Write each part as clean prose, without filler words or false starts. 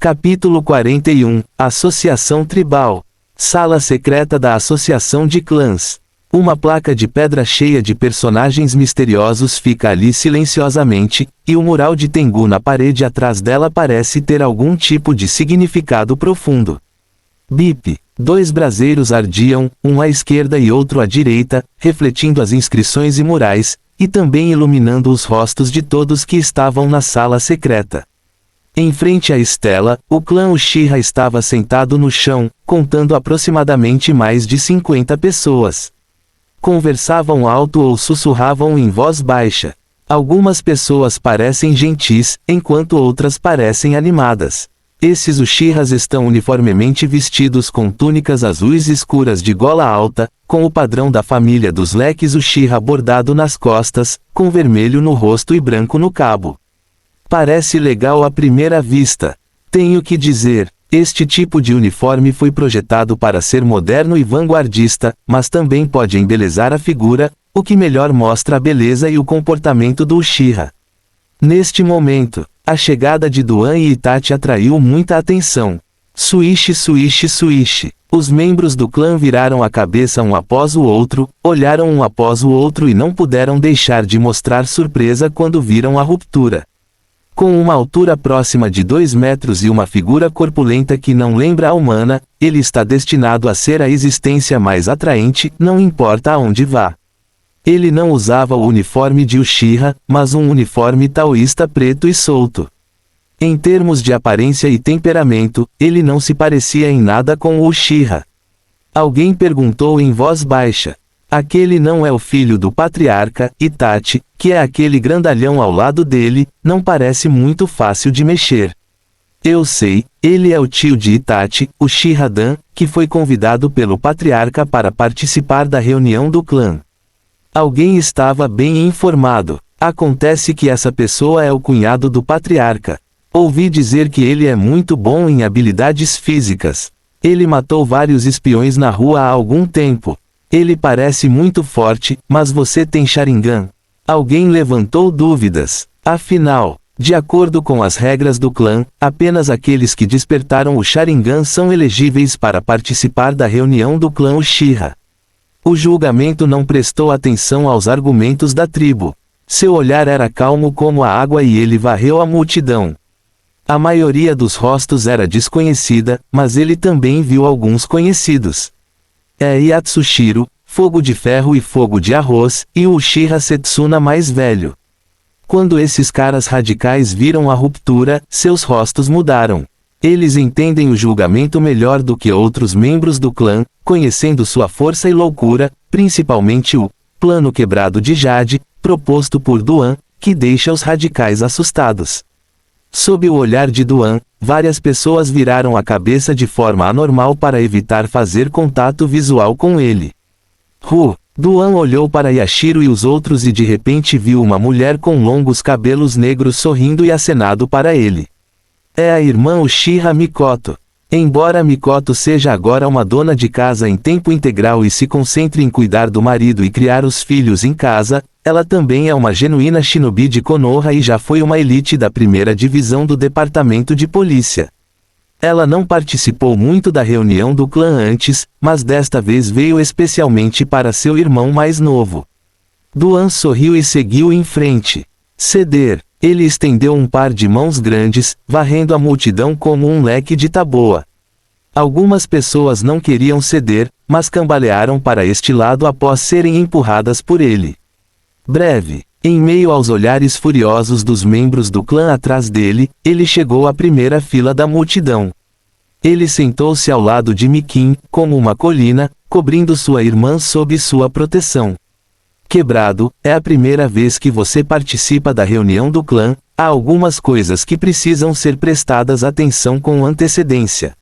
Capítulo 41 – Associação Tribal. Sala secreta da Associação de Clãs. Uma placa de pedra cheia de personagens misteriosos fica ali silenciosamente, e o mural de Tengu na parede atrás dela parece ter algum tipo de significado profundo. Bip. 2 braseiros ardiam, um à esquerda e outro à direita, refletindo as inscrições e murais, e também iluminando os rostos de todos que estavam na sala secreta. Em frente à estela, o clã Uchiha estava sentado no chão, contando aproximadamente mais de 50 pessoas. Conversavam alto ou sussurravam em voz baixa. Algumas pessoas parecem gentis, enquanto outras parecem animadas. Esses Uchihas estão uniformemente vestidos com túnicas azuis escuras de gola alta, com o padrão da família dos leques Uchiha bordado nas costas, com vermelho no rosto e branco no cabo. Parece legal à primeira vista. Tenho que dizer, este tipo de uniforme foi projetado para ser moderno e vanguardista, mas também pode embelezar a figura, o que melhor mostra a beleza e o comportamento do Uchiha. Neste momento, a chegada de Duan e Itachi atraiu muita atenção. Swish, swish, swish. Os membros do clã viraram a cabeça um após o outro, olharam um após o outro e não puderam deixar de mostrar surpresa quando viram a ruptura. Com uma altura próxima de 2 metros e uma figura corpulenta que não lembra a humana, ele está destinado a ser a existência mais atraente, não importa aonde vá. Ele não usava o uniforme de Uchiha, mas um uniforme taoísta preto e solto. Em termos de aparência e temperamento, ele não se parecia em nada com o Uchiha. Alguém perguntou em voz baixa. Aquele não é o filho do patriarca, Itachi, que é aquele grandalhão ao lado dele, não parece muito fácil de mexer. Eu sei, ele é o tio de Itachi, Uchiha Dan, que foi convidado pelo patriarca para participar da reunião do clã. Alguém estava bem informado. Acontece que essa pessoa é o cunhado do patriarca. Ouvi dizer que ele é muito bom em habilidades físicas. Ele matou vários espiões na rua há algum tempo. Ele parece muito forte, mas você tem Sharingan? Alguém levantou dúvidas. Afinal, de acordo com as regras do clã, apenas aqueles que despertaram o Sharingan são elegíveis para participar da reunião do clã Uchiha. O julgamento não prestou atenção aos argumentos da tribo. Seu olhar era calmo como a água e ele varreu a multidão. A maioria dos rostos era desconhecida, mas ele também viu alguns conhecidos. É Yatsushiro, Fogo de Ferro e Fogo de Arroz, e o Uchiha Setsuna mais velho. Quando esses caras radicais viram a ruptura, seus rostos mudaram. Eles entendem o julgamento melhor do que outros membros do clã, conhecendo sua força e loucura, principalmente o plano quebrado de Jade, proposto por Duan, que deixa os radicais assustados. Sob o olhar de Duan, várias pessoas viraram a cabeça de forma anormal para evitar fazer contato visual com ele. Duan olhou para Yashiro e os outros e de repente viu uma mulher com longos cabelos negros sorrindo e acenado para ele. É a irmã Uchiha Mikoto. Embora Mikoto seja agora uma dona de casa em tempo integral e se concentre em cuidar do marido e criar os filhos em casa, ela também é uma genuína shinobi de Konoha e já foi uma elite da primeira divisão do departamento de polícia. Ela não participou muito da reunião do clã antes, mas desta vez veio especialmente para seu irmão mais novo. Duan sorriu e seguiu em frente. Ceder. Ele estendeu um par de mãos grandes, varrendo a multidão como um leque de taboa. Algumas pessoas não queriam ceder, mas cambalearam para este lado após serem empurradas por ele. Breve. Em meio aos olhares furiosos dos membros do clã atrás dele, ele chegou à primeira fila da multidão. Ele sentou-se ao lado de Mikin, como uma colina, cobrindo sua irmã sob sua proteção. Quebrado, é a primeira vez que você participa da reunião do clã, há algumas coisas que precisam ser prestadas atenção com antecedência.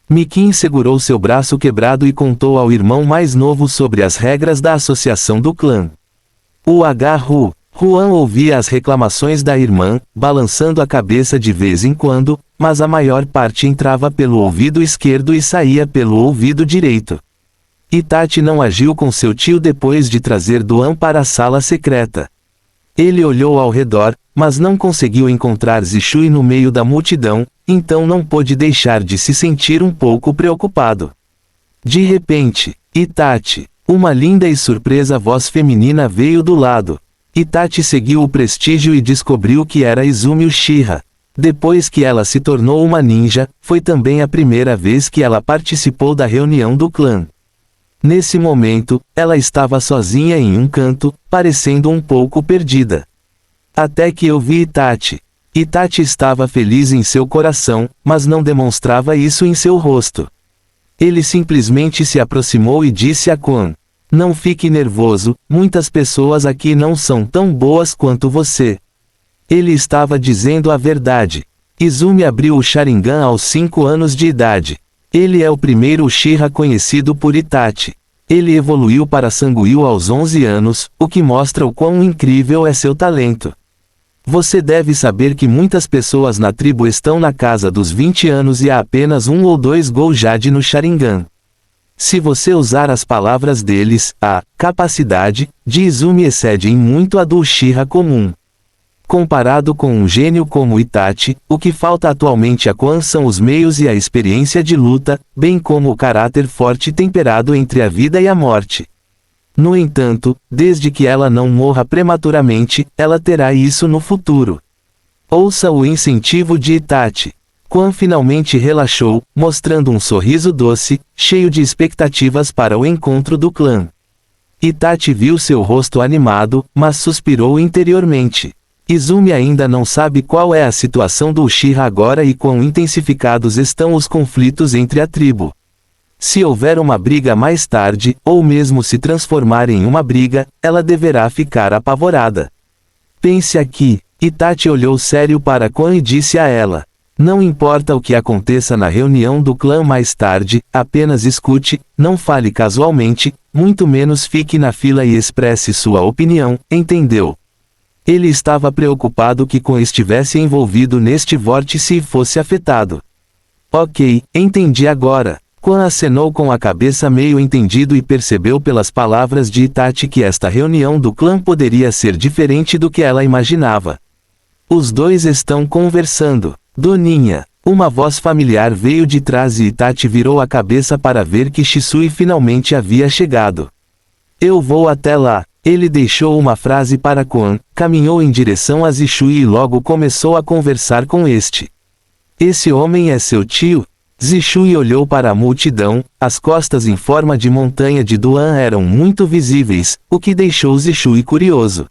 Mikin segurou seu braço quebrado e contou ao irmão mais novo sobre as regras da associação do clã. Juan ouvia as reclamações da irmã, balançando a cabeça de vez em quando, mas a maior parte entrava pelo ouvido esquerdo e saía pelo ouvido direito. Itachi não agiu com seu tio depois de trazer Duan para a sala secreta. Ele olhou ao redor, mas não conseguiu encontrar Zishui no meio da multidão, então não pôde deixar de se sentir um pouco preocupado. De repente, Itachi, uma linda e surpresa voz feminina veio do lado. Itachi seguiu o prestígio e descobriu que era Izumi Uchiha. Depois que ela se tornou uma ninja, foi também a primeira vez que ela participou da reunião do clã. Nesse momento, ela estava sozinha em um canto, parecendo um pouco perdida. Até que eu vi Itachi. Itachi estava feliz em seu coração, mas não demonstrava isso em seu rosto. Ele simplesmente se aproximou e disse a Quan: "Não fique nervoso, muitas pessoas aqui não são tão boas quanto você." Ele estava dizendo a verdade. Izumi abriu o Sharingan aos 5 anos de idade. Ele é o primeiro Uchiha conhecido por Itachi. Ele evoluiu para Sanguil aos 11 anos, o que mostra o quão incrível é seu talento. Você deve saber que muitas pessoas na tribo estão na casa dos 20 anos e há apenas 1 ou 2 Goujade no Sharingan. Se você usar as palavras deles, a capacidade de Izumi excede em muito a do Uchiha comum. Comparado com um gênio como Itachi, o que falta atualmente a Quan são os meios e a experiência de luta, bem como o caráter forte e temperado entre a vida e a morte. No entanto, desde que ela não morra prematuramente, ela terá isso no futuro. Ouça o incentivo de Itachi. Quan finalmente relaxou, mostrando um sorriso doce, cheio de expectativas para o encontro do clã. Itachi viu seu rosto animado, mas suspirou interiormente. Izumi ainda não sabe qual é a situação do Uchiha agora e quão intensificados estão os conflitos entre a tribo. Se houver uma briga mais tarde, ou mesmo se transformar em uma briga, ela deverá ficar apavorada. Pense aqui. Itachi olhou sério para Quan e disse a ela: "Não importa o que aconteça na reunião do clã mais tarde, apenas escute, não fale casualmente, muito menos fique na fila e expresse sua opinião, entendeu?" Ele estava preocupado que Quan estivesse envolvido neste vórtice e fosse afetado. "Ok, entendi agora." Quan acenou com a cabeça meio entendido e percebeu pelas palavras de Itachi que esta reunião do clã poderia ser diferente do que ela imaginava. Os dois estão conversando. "Doninha." Uma voz familiar veio de trás e Itachi virou a cabeça para ver que Shisui finalmente havia chegado. "Eu vou até lá." Ele deixou uma frase para Quan, caminhou em direção a Zishui e logo começou a conversar com este. "Esse homem é seu tio?" Zishui olhou para a multidão, as costas em forma de montanha de Duan eram muito visíveis, o que deixou Zishui curioso.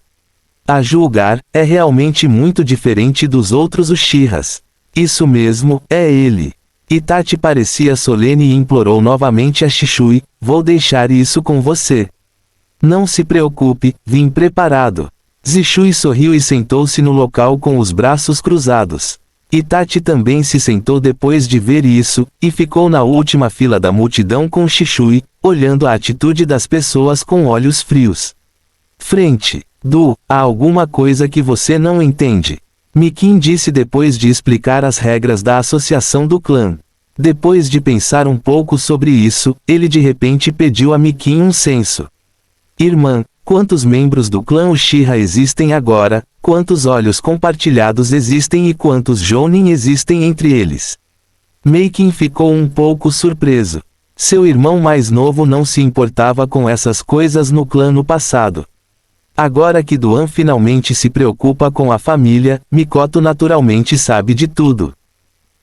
A julgar, é realmente muito diferente dos outros Uchihas. "Isso mesmo, é ele." Itachi parecia solene e implorou novamente a Shishui: "Vou deixar isso com você. Não se preocupe, vim preparado." Zishui sorriu e sentou-se no local com os braços cruzados. Itachi também se sentou depois de ver isso, e ficou na última fila da multidão com Shishui, olhando a atitude das pessoas com olhos frios. "Frente. Há alguma coisa que você não entende." Mikin disse depois de explicar as regras da associação do clã. Depois de pensar um pouco sobre isso, ele de repente pediu a Mikin um censo. "Irmã, quantos membros do clã Uchiha existem agora, quantos olhos compartilhados existem e quantos Jounin existem entre eles?" Mikin ficou um pouco surpreso. Seu irmão mais novo não se importava com essas coisas no clã no passado. Agora que Duan finalmente se preocupa com a família, Mikoto naturalmente sabe de tudo.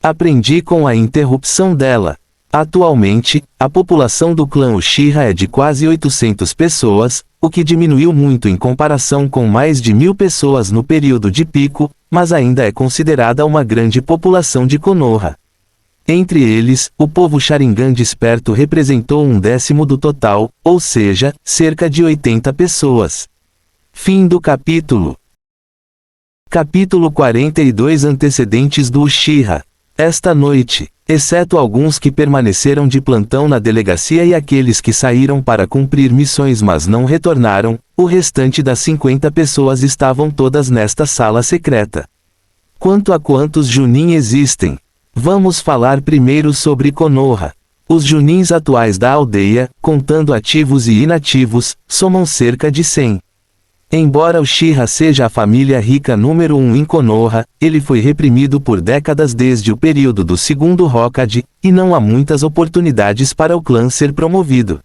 Aprendi com a interrupção dela. Atualmente, a população do clã Uchiha é de quase 800 pessoas, o que diminuiu muito em comparação com mais de 1000 pessoas no período de pico, mas ainda é considerada uma grande população de Konoha. Entre eles, o povo Sharingan desperto representou 1/10 do total, ou seja, cerca de 80 pessoas. Fim do capítulo. Capítulo 42 Antecedentes do Uchiha. Esta noite, exceto alguns que permaneceram de plantão na delegacia e aqueles que saíram para cumprir missões mas não retornaram, o restante das 50 pessoas estavam todas nesta sala secreta. Quanto a quantos Junin existem? Vamos falar primeiro sobre Konoha. Os Junins atuais da aldeia, contando ativos e inativos, somam cerca de 100. Embora Uchiha seja a família rica número 1 em Konoha, ele foi reprimido por décadas desde o período do segundo Hokage, e não há muitas oportunidades para o clã ser promovido.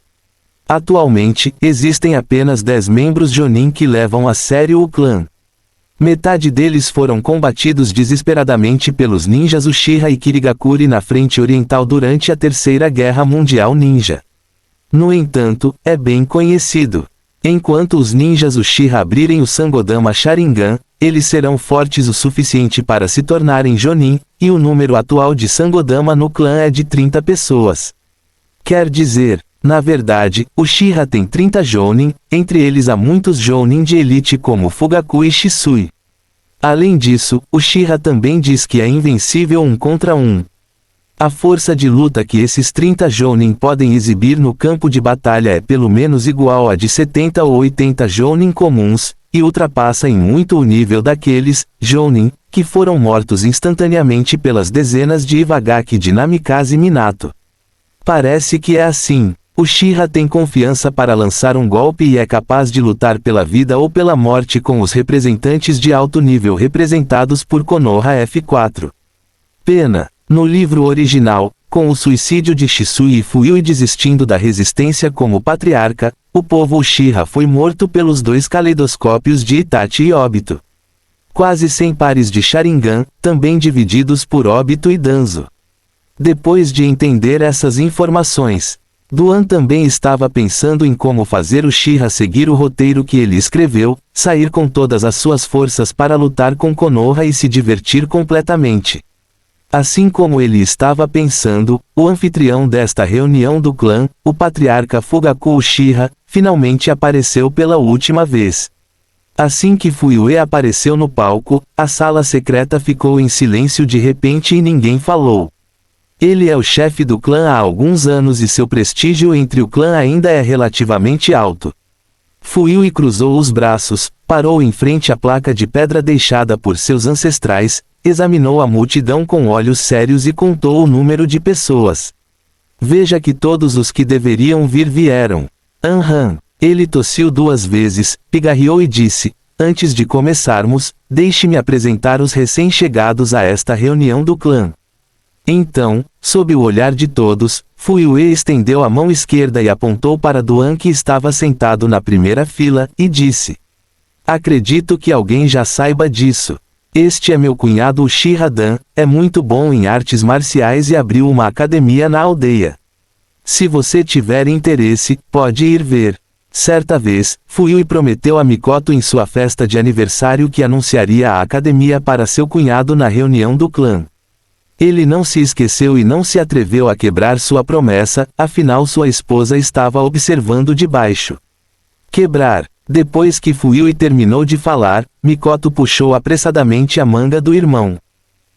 Atualmente, existem apenas 10 membros Jonin que levam a sério o clã. Metade deles foram combatidos desesperadamente pelos ninjas Uchiha e Kirigakure na frente oriental durante a Terceira Guerra Mundial Ninja. No entanto, é bem conhecido. Enquanto os ninjas Uchiha abrirem o Sangodama Sharingan, eles serão fortes o suficiente para se tornarem Jonin, e o número atual de Sangodama no clã é de 30 pessoas. Quer dizer, na verdade, Uchiha tem 30 Jounin, entre eles há muitos Jounin de elite como Fugaku e Shisui. Além disso, Uchiha também diz que é invencível 1 contra 1. A força de luta que esses 30 Jounin podem exibir no campo de batalha é pelo menos igual à de 70 ou 80 Jounin comuns, e ultrapassa em muito o nível daqueles Jounin que foram mortos instantaneamente pelas dezenas de Iwagaki de Namikaze Minato. Parece que é assim. Uchiha tem confiança para lançar um golpe e é capaz de lutar pela vida ou pela morte com os representantes de alto nível representados por Konoha F4. Pena. No livro original, com o suicídio de Shisui e Fuyui desistindo da resistência como patriarca, o povo Uchiha foi morto pelos 2 caleidoscópios de Itachi e Obito. Quase 100 pares de Sharingan, também divididos por Obito e Danzo. Depois de entender essas informações, Duan também estava pensando em como fazer Uchiha seguir o roteiro que ele escreveu, sair com todas as suas forças para lutar com Konoha e se divertir completamente. Assim como ele estava pensando, o anfitrião desta reunião do clã, o patriarca Fugaku Uchiha, finalmente apareceu pela última vez. Assim que Fuyue apareceu no palco, a sala secreta ficou em silêncio de repente e ninguém falou. Ele é o chefe do clã há alguns anos e seu prestígio entre o clã ainda é relativamente alto. Fuyue cruzou os braços, parou em frente à placa de pedra deixada por seus ancestrais, examinou a multidão com olhos sérios e contou o número de pessoas. Veja que todos os que deveriam vir vieram. Aham. Ele tossiu 2 vezes, pigarreou e disse: antes de começarmos, deixe-me apresentar os recém-chegados a esta reunião do clã. Então, sob o olhar de todos, Fuyue estendeu a mão esquerda e apontou para Duan que estava sentado na primeira fila, e disse: acredito que alguém já saiba disso. Este é meu cunhado Uchiha Dan, é muito bom em artes marciais e abriu uma academia na aldeia. Se você tiver interesse, pode ir ver. Certa vez, Fuyue prometeu a Mikoto em sua festa de aniversário que anunciaria a academia para seu cunhado na reunião do clã. Ele não se esqueceu e não se atreveu a quebrar sua promessa, afinal sua esposa estava observando de baixo. Quebrar. Depois que Fuyue terminou de falar, Mikoto puxou apressadamente a manga do irmão.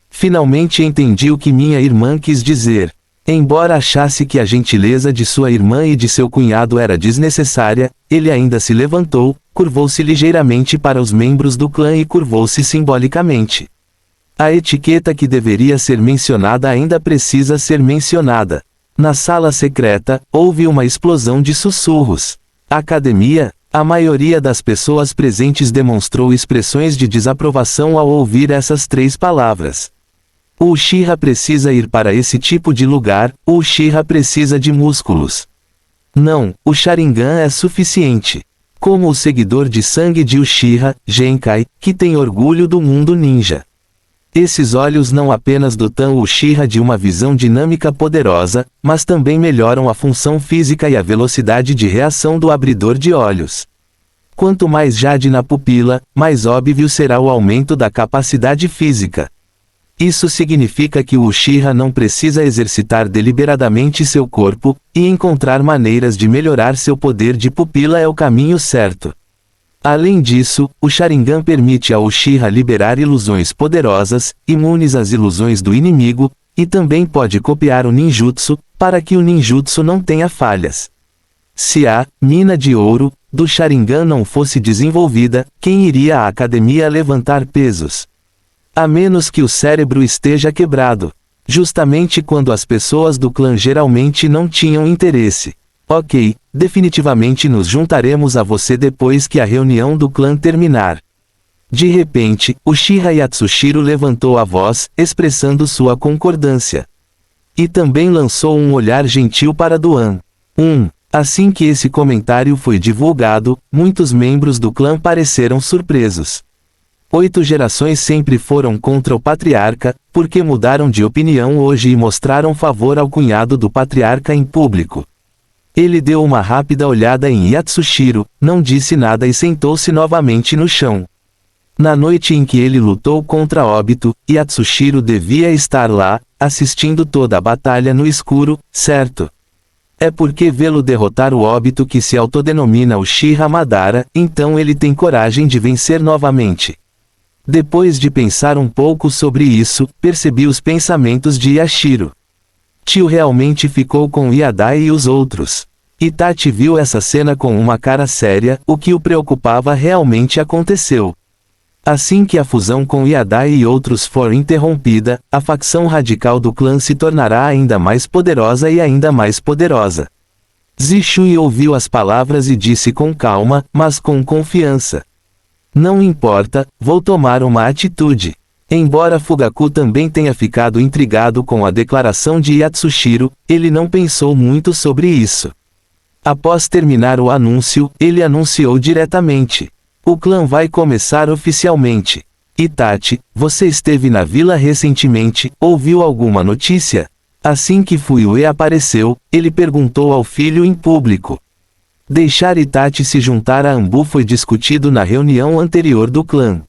Finalmente entendi o que minha irmã quis dizer. Embora achasse que a gentileza de sua irmã e de seu cunhado era desnecessária, ele ainda se levantou, curvou-se ligeiramente para os membros do clã e curvou-se simbolicamente. A etiqueta que deveria ser mencionada ainda precisa ser mencionada. Na sala secreta, houve uma explosão de sussurros. Academia? A maioria das pessoas presentes demonstrou expressões de desaprovação ao ouvir essas 3 palavras. O Uchiha precisa ir para esse tipo de lugar, o Uchiha precisa de músculos. Não, o Sharingan é suficiente. Como o seguidor de sangue de Uchiha, Genkai, que tem orgulho do mundo ninja. Esses olhos não apenas dotam o Uchiha de uma visão dinâmica poderosa, mas também melhoram a função física e a velocidade de reação do abridor de olhos. Quanto mais jade na pupila, mais óbvio será o aumento da capacidade física. Isso significa que o Uchiha não precisa exercitar deliberadamente seu corpo, e encontrar maneiras de melhorar seu poder de pupila é o caminho certo. Além disso, o Sharingan permite ao Uchiha liberar ilusões poderosas, imunes às ilusões do inimigo, e também pode copiar o ninjutsu, para que o ninjutsu não tenha falhas. Se a mina de ouro do Sharingan não fosse desenvolvida, quem iria à academia levantar pesos? A menos que o cérebro esteja quebrado. Justamente quando as pessoas do clã geralmente não tinham interesse. Ok, definitivamente nos juntaremos a você depois que a reunião do clã terminar. De repente, Uchiha Yatsushiro levantou a voz, expressando sua concordância. E também lançou um olhar gentil para Duan. Assim que esse comentário foi divulgado, muitos membros do clã pareceram surpresos. 8 gerações sempre foram contra o patriarca, porque mudaram de opinião hoje e mostraram favor ao cunhado do patriarca em público. Ele deu uma rápida olhada em Yatsushiro, não disse nada e sentou-se novamente no chão. Na noite em que ele lutou contra Obito, Yatsushiro devia estar lá, assistindo toda a batalha no escuro, certo? É porque vê-lo derrotar o Obito que se autodenomina Uchiha Madara, então ele tem coragem de vencer novamente. Depois de pensar um pouco sobre isso, percebi os pensamentos de Yashiro. Tio realmente ficou com Iadai e os outros. Itachi viu essa cena com uma cara séria, o que o preocupava realmente aconteceu. Assim que a fusão com Iadai e outros for interrompida, a facção radical do clã se tornará ainda mais poderosa e ainda mais poderosa. Zishui ouviu as palavras e disse com calma, mas com confiança. Não importa, vou tomar uma atitude. Embora Fugaku também tenha ficado intrigado com a declaração de Yatsushiro, ele não pensou muito sobre isso. Após terminar o anúncio, ele anunciou diretamente. O clã vai começar oficialmente. Itachi, você esteve na vila recentemente, ouviu alguma notícia? Assim que Fuyue apareceu, ele perguntou ao filho em público. Deixar Itachi se juntar a Anbu foi discutido na reunião anterior do clã.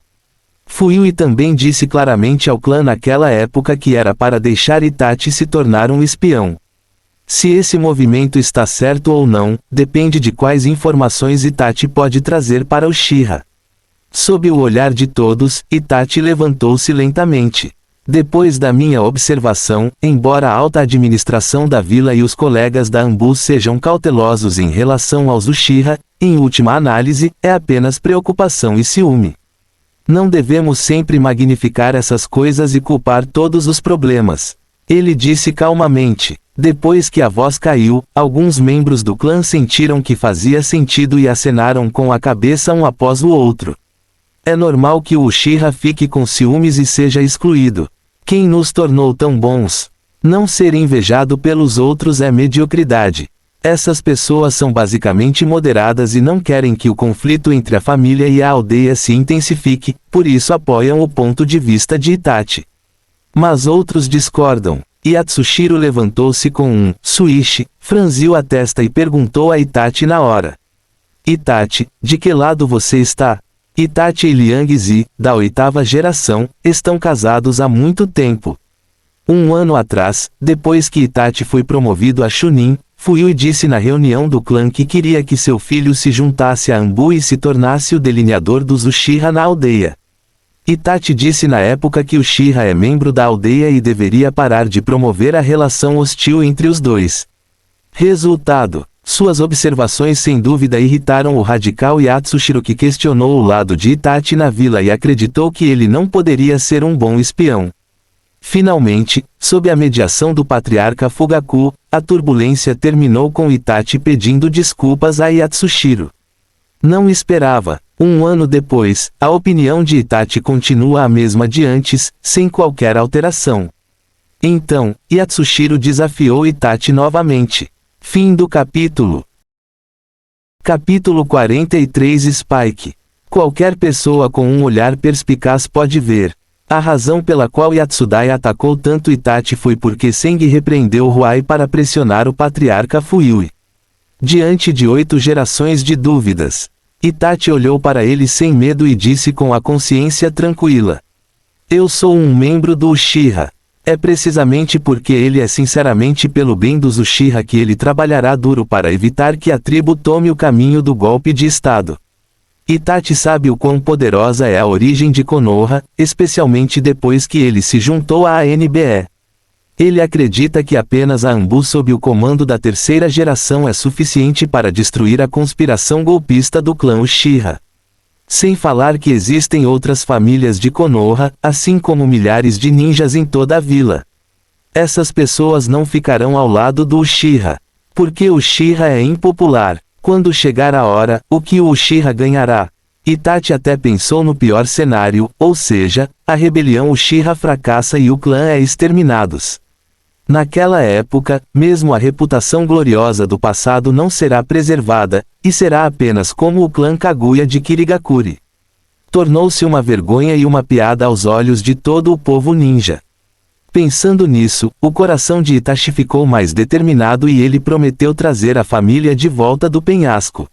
Fuyue também disse claramente ao clã naquela época que era para deixar Itachi se tornar um espião. Se esse movimento está certo ou não, depende de quais informações Itachi pode trazer para Uchiha. Sob o olhar de todos, Itachi levantou-se lentamente. Depois da minha observação, embora a alta administração da vila e os colegas da Anbu sejam cautelosos em relação aos Uchiha, em última análise, é apenas preocupação e ciúme. Não devemos sempre magnificar essas coisas e culpar todos os problemas. Ele disse calmamente. Depois que a voz caiu, alguns membros do clã sentiram que fazia sentido e acenaram com a cabeça um após o outro. É normal que o Uchiha fique com ciúmes e seja excluído. Quem nos tornou tão bons? Não ser invejado pelos outros é mediocridade. Essas pessoas são basicamente moderadas e não querem que o conflito entre a família e a aldeia se intensifique, por isso apoiam o ponto de vista de Itachi. Mas outros discordam. Yatsushiro levantou-se com um suishi, franziu a testa e perguntou a Itachi na hora. Itachi, de que lado você está? Itachi e Liang Zi, da 8ª geração, estão casados há muito tempo. Um ano atrás, depois que Itachi foi promovido a Chunin, Fuyue disse na reunião do clã que queria que seu filho se juntasse a Anbu e se tornasse o delineador dos Uchiha na aldeia. Itachi disse na época que Uchiha é membro da aldeia e deveria parar de promover a relação hostil entre os dois. Resultado: suas observações sem dúvida irritaram o radical Yatsushiro, que questionou o lado de Itachi na vila e acreditou que ele não poderia ser um bom espião. Finalmente, sob a mediação do patriarca Fugaku, a turbulência terminou com Itachi pedindo desculpas a Yatsushiro. Não esperava. Um ano depois, a opinião de Itachi continua a mesma de antes, sem qualquer alteração. Então, Yatsushiro desafiou Itachi novamente. Fim do capítulo. Capítulo 43. Spike. Qualquer pessoa com um olhar perspicaz pode ver. A razão pela qual Yatsudai atacou tanto Itachi foi porque Sengi repreendeu Huai para pressionar o patriarca Fuyue. Diante de 8 gerações de dúvidas, Itachi olhou para ele sem medo e disse com a consciência tranquila. Eu sou um membro do Uchiha. É precisamente porque ele é sinceramente pelo bem dos Uchiha que ele trabalhará duro para evitar que a tribo tome o caminho do golpe de estado. Itachi sabe o quão poderosa é a origem de Konoha, especialmente depois que ele se juntou à ANBE. Ele acredita que apenas a Anbu sob o comando da 3ª geração é suficiente para destruir a conspiração golpista do clã Uchiha. Sem falar que existem outras famílias de Konoha, assim como milhares de ninjas em toda a vila. Essas pessoas não ficarão ao lado do Uchiha. Porque Uchiha é impopular. Quando chegar a hora, o que o Uchiha ganhará? Itachi até pensou no pior cenário, ou seja, a rebelião Uchiha fracassa e o clã é exterminados. Naquela época, mesmo a reputação gloriosa do passado não será preservada, e será apenas como o clã Kaguya de Kirigakuri. Tornou-se uma vergonha e uma piada aos olhos de todo o povo ninja. Pensando nisso, o coração de Itachi ficou mais determinado e ele prometeu trazer a família de volta do penhasco.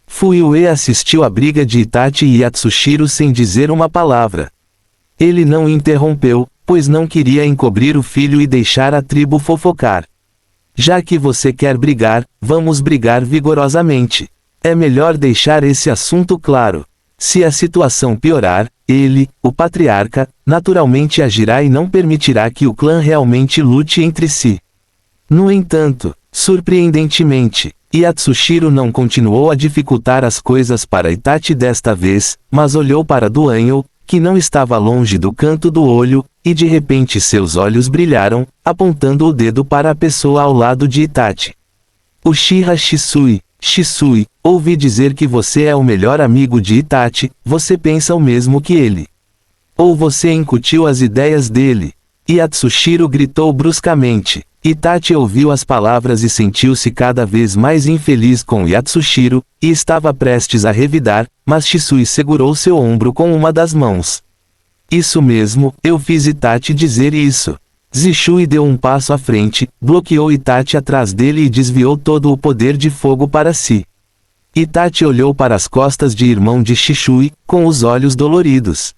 Fuyue assistiu à briga de Itachi e Yatsushiro sem dizer uma palavra. Ele não interrompeu, pois não queria encobrir o filho e deixar a tribo fofocar. Já que você quer brigar, vamos brigar vigorosamente. É melhor deixar esse assunto claro. Se a situação piorar, ele, o patriarca, naturalmente agirá e não permitirá que o clã realmente lute entre si. No entanto, surpreendentemente, Yatsushiro não continuou a dificultar as coisas para Itachi desta vez, mas olhou para Duanyo, que não estava longe do canto do olho, e de repente seus olhos brilharam, apontando o dedo para a pessoa ao lado de Itachi. Uchiha Shisui. Shisui, ouvi dizer que você é o melhor amigo de Itachi, você pensa o mesmo que ele. Ou você incutiu as ideias dele? Yatsushiro gritou bruscamente. Itachi ouviu as palavras e sentiu-se cada vez mais infeliz com Yatsushiro, e estava prestes a revidar, mas Shisui segurou seu ombro com uma das mãos. Isso mesmo, eu fiz Itachi dizer isso. Zishui deu um passo à frente, bloqueou Itachi atrás dele e desviou todo o poder de fogo para si. Itachi olhou para as costas de irmão de Shisui, com os olhos doloridos.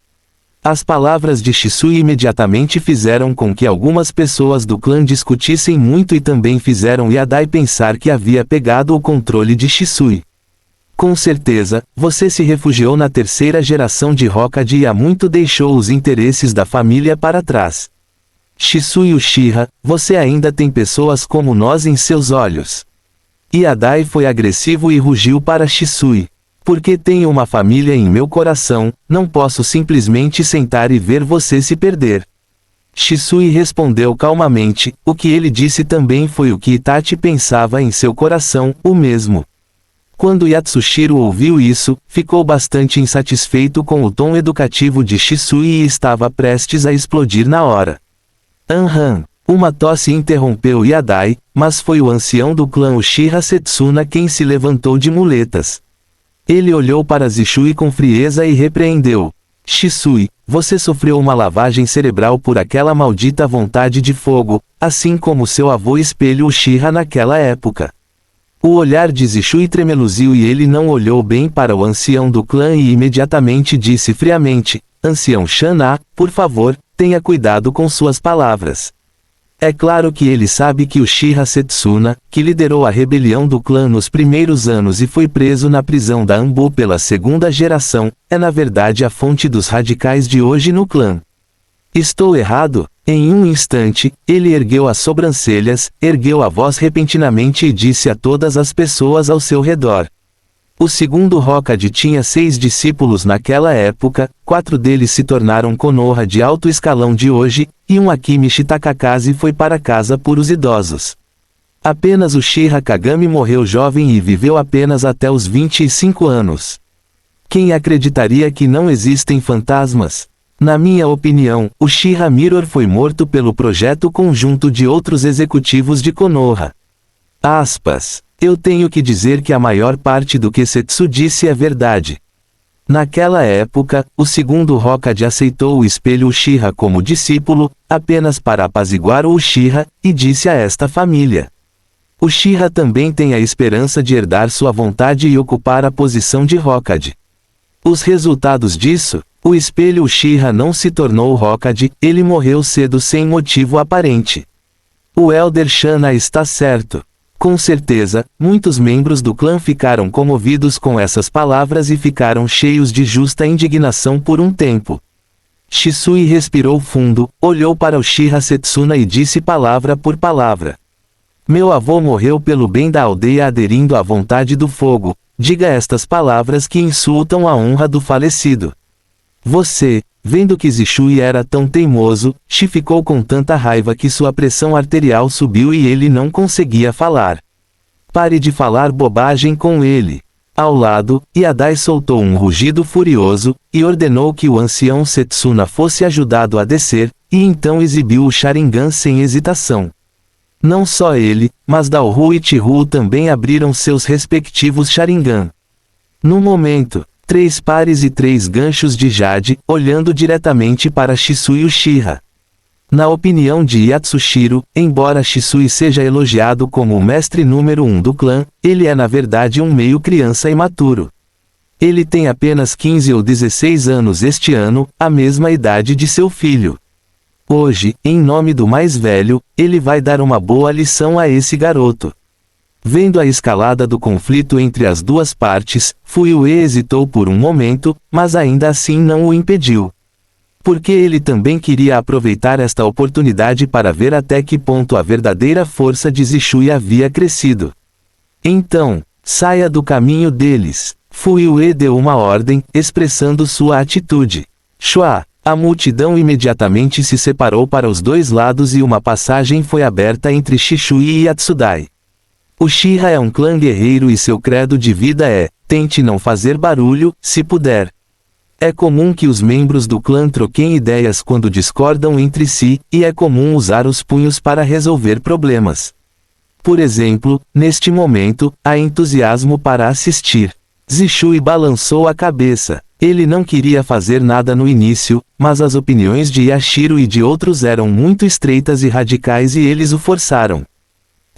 As palavras de Shisui imediatamente fizeram com que algumas pessoas do clã discutissem muito e também fizeram Yadai pensar que havia pegado o controle de Shisui. Com certeza, você se refugiou na terceira geração de Hokage e há muito deixou os interesses da família para trás. Shisui Uchiha, você ainda tem pessoas como nós em seus olhos. Yadai foi agressivo e rugiu para Shisui. Porque tenho uma família em meu coração, não posso simplesmente sentar e ver você se perder. Shisui respondeu calmamente, o que ele disse também foi o que Itachi pensava em seu coração, o mesmo. Quando Yatsushiro ouviu isso, ficou bastante insatisfeito com o tom educativo de Shisui e estava prestes a explodir na hora. Uma tosse interrompeu Yadai, mas foi o ancião do clã Uchiha Setsuna quem se levantou de muletas. Ele olhou para Zishui com frieza e repreendeu. Shisui, você sofreu uma lavagem cerebral por aquela maldita vontade de fogo, assim como seu avô Espelho Uchiha naquela época. O olhar de Zishui tremeluziu e ele não olhou bem para o ancião do clã e imediatamente disse friamente, Ancião Shana, por favor, tenha cuidado com suas palavras. É claro que ele sabe que Uchiha Setsuna, que liderou a rebelião do clã nos primeiros anos e foi preso na prisão da Anbu pela segunda geração, é na verdade a fonte dos radicais de hoje no clã. Estou errado? Em um instante, ele ergueu as sobrancelhas, ergueu a voz repentinamente e disse a todas as pessoas ao seu redor. O segundo Hokage tinha 6 discípulos naquela época, 4 deles se tornaram Konoha de alto escalão de hoje, e um Akimishi Takakaze foi para casa por os idosos. Apenas Uchiha Kagami morreu jovem e viveu apenas até os 25 anos. Quem acreditaria que não existem fantasmas? Na minha opinião, Uchiha Mirror foi morto pelo projeto conjunto de outros executivos de Konoha. Aspas. Eu tenho que dizer que a maior parte do que Setsu disse é verdade. Naquela época, o segundo Hokage aceitou o espelho Uchiha como discípulo, apenas para apaziguar o Uchiha, e disse a esta família. Uchiha também tem a esperança de herdar sua vontade e ocupar a posição de Hokage. Os resultados disso, o espelho Uchiha não se tornou Hokage, ele morreu cedo sem motivo aparente. O Elder Shana está certo. Com certeza, muitos membros do clã ficaram comovidos com essas palavras e ficaram cheios de justa indignação por um tempo. Shisui respirou fundo, olhou para Uchiha Setsuna e disse palavra por palavra. Meu avô morreu pelo bem da aldeia aderindo à vontade do fogo, diga estas palavras que insultam a honra do falecido. Você, vendo que Zishui era tão teimoso, ficou com tanta raiva que sua pressão arterial subiu e ele não conseguia falar. Pare de falar bobagem com ele. Ao lado, Yadai soltou um rugido furioso, e ordenou que o ancião Setsuna fosse ajudado a descer, e então exibiu o Sharingan sem hesitação. Não só ele, mas Daohu e Chihu também abriram seus respectivos Sharingan. No momento, 3 pares e 3 ganchos de Jade, olhando diretamente para Shisui Uchiha. Na opinião de Yatsushiro, embora Shisui seja elogiado como o mestre número 1 do clã, ele é na verdade um meio criança imaturo. Ele tem apenas 15 ou 16 anos este ano, a mesma idade de seu filho. Hoje, em nome do mais velho, ele vai dar uma boa lição a esse garoto. Vendo a escalada do conflito entre as duas partes, Fuyue hesitou por um momento, mas ainda assim não o impediu. Porque ele também queria aproveitar esta oportunidade para ver até que ponto a verdadeira força de Zishui havia crescido. Então, saia do caminho deles. Fuyue deu uma ordem, expressando sua atitude. Shua! A multidão imediatamente se separou para os dois lados e uma passagem foi aberta entre Shisui e Yatsudai. Uchiha é um clã guerreiro e seu credo de vida é: tente não fazer barulho, se puder. É comum que os membros do clã troquem ideias quando discordam entre si, e é comum usar os punhos para resolver problemas. Por exemplo, neste momento, há entusiasmo para assistir. Zishui balançou a cabeça. Ele não queria fazer nada no início, mas as opiniões de Yashiro e de outros eram muito estreitas e radicais e eles o forçaram.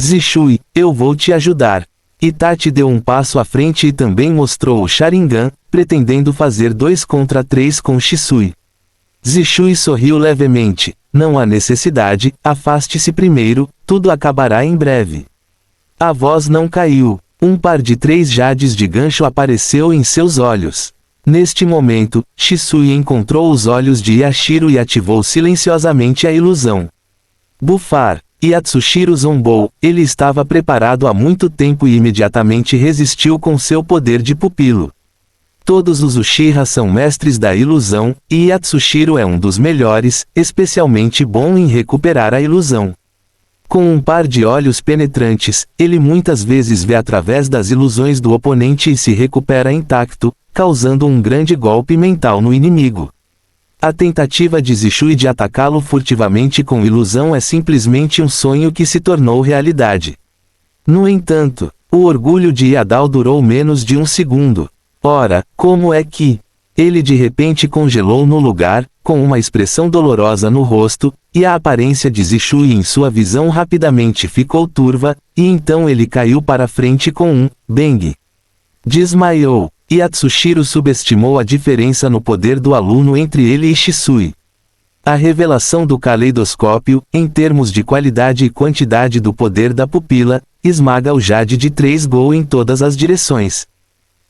Zishui, eu vou te ajudar. Itachi deu um passo à frente e também mostrou o Sharingan, pretendendo fazer 2 contra 3 com Shisui. Zishui sorriu levemente. Não há necessidade, afaste-se primeiro, tudo acabará em breve. A voz não caiu. Um par de 3 jades de gancho apareceu em seus olhos. Neste momento, Shisui encontrou os olhos de Yashiro e ativou silenciosamente a ilusão. Bufar. Yatsushiro zombou, ele estava preparado há muito tempo e imediatamente resistiu com seu poder de pupilo. Todos os Uchiha são mestres da ilusão, e Yatsushiro é um dos melhores, especialmente bom em recuperar a ilusão. Com um par de olhos penetrantes, ele muitas vezes vê através das ilusões do oponente e se recupera intacto, causando um grande golpe mental no inimigo. A tentativa de Zishui de atacá-lo furtivamente com ilusão é simplesmente um sonho que se tornou realidade. No entanto, o orgulho de Yadao durou menos de um segundo. Ora, como é que... Ele de repente congelou no lugar, com uma expressão dolorosa no rosto, e a aparência de Zishui em sua visão rapidamente ficou turva, e então ele caiu para frente com um bang. Desmaiou. Yatsushiro subestimou a diferença no poder do aluno entre ele e Shisui. A revelação do caleidoscópio, em termos de qualidade e quantidade do poder da pupila, esmaga o Jade de 3 Go em todas as direções.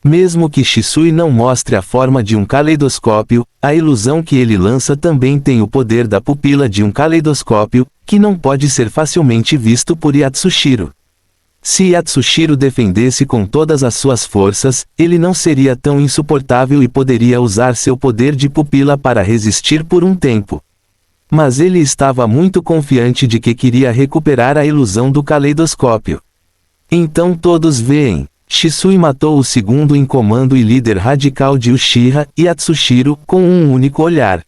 Mesmo que Shisui não mostre a forma de um caleidoscópio, a ilusão que ele lança também tem o poder da pupila de um caleidoscópio, que não pode ser facilmente visto por Yatsushiro. Se Yatsushiro defendesse com todas as suas forças, ele não seria tão insuportável e poderia usar seu poder de pupila para resistir por um tempo. Mas ele estava muito confiante de que queria recuperar a ilusão do caleidoscópio. Então todos veem. Shisui matou o segundo em comando e líder radical de Uchiha, Yatsushiro, com um único olhar.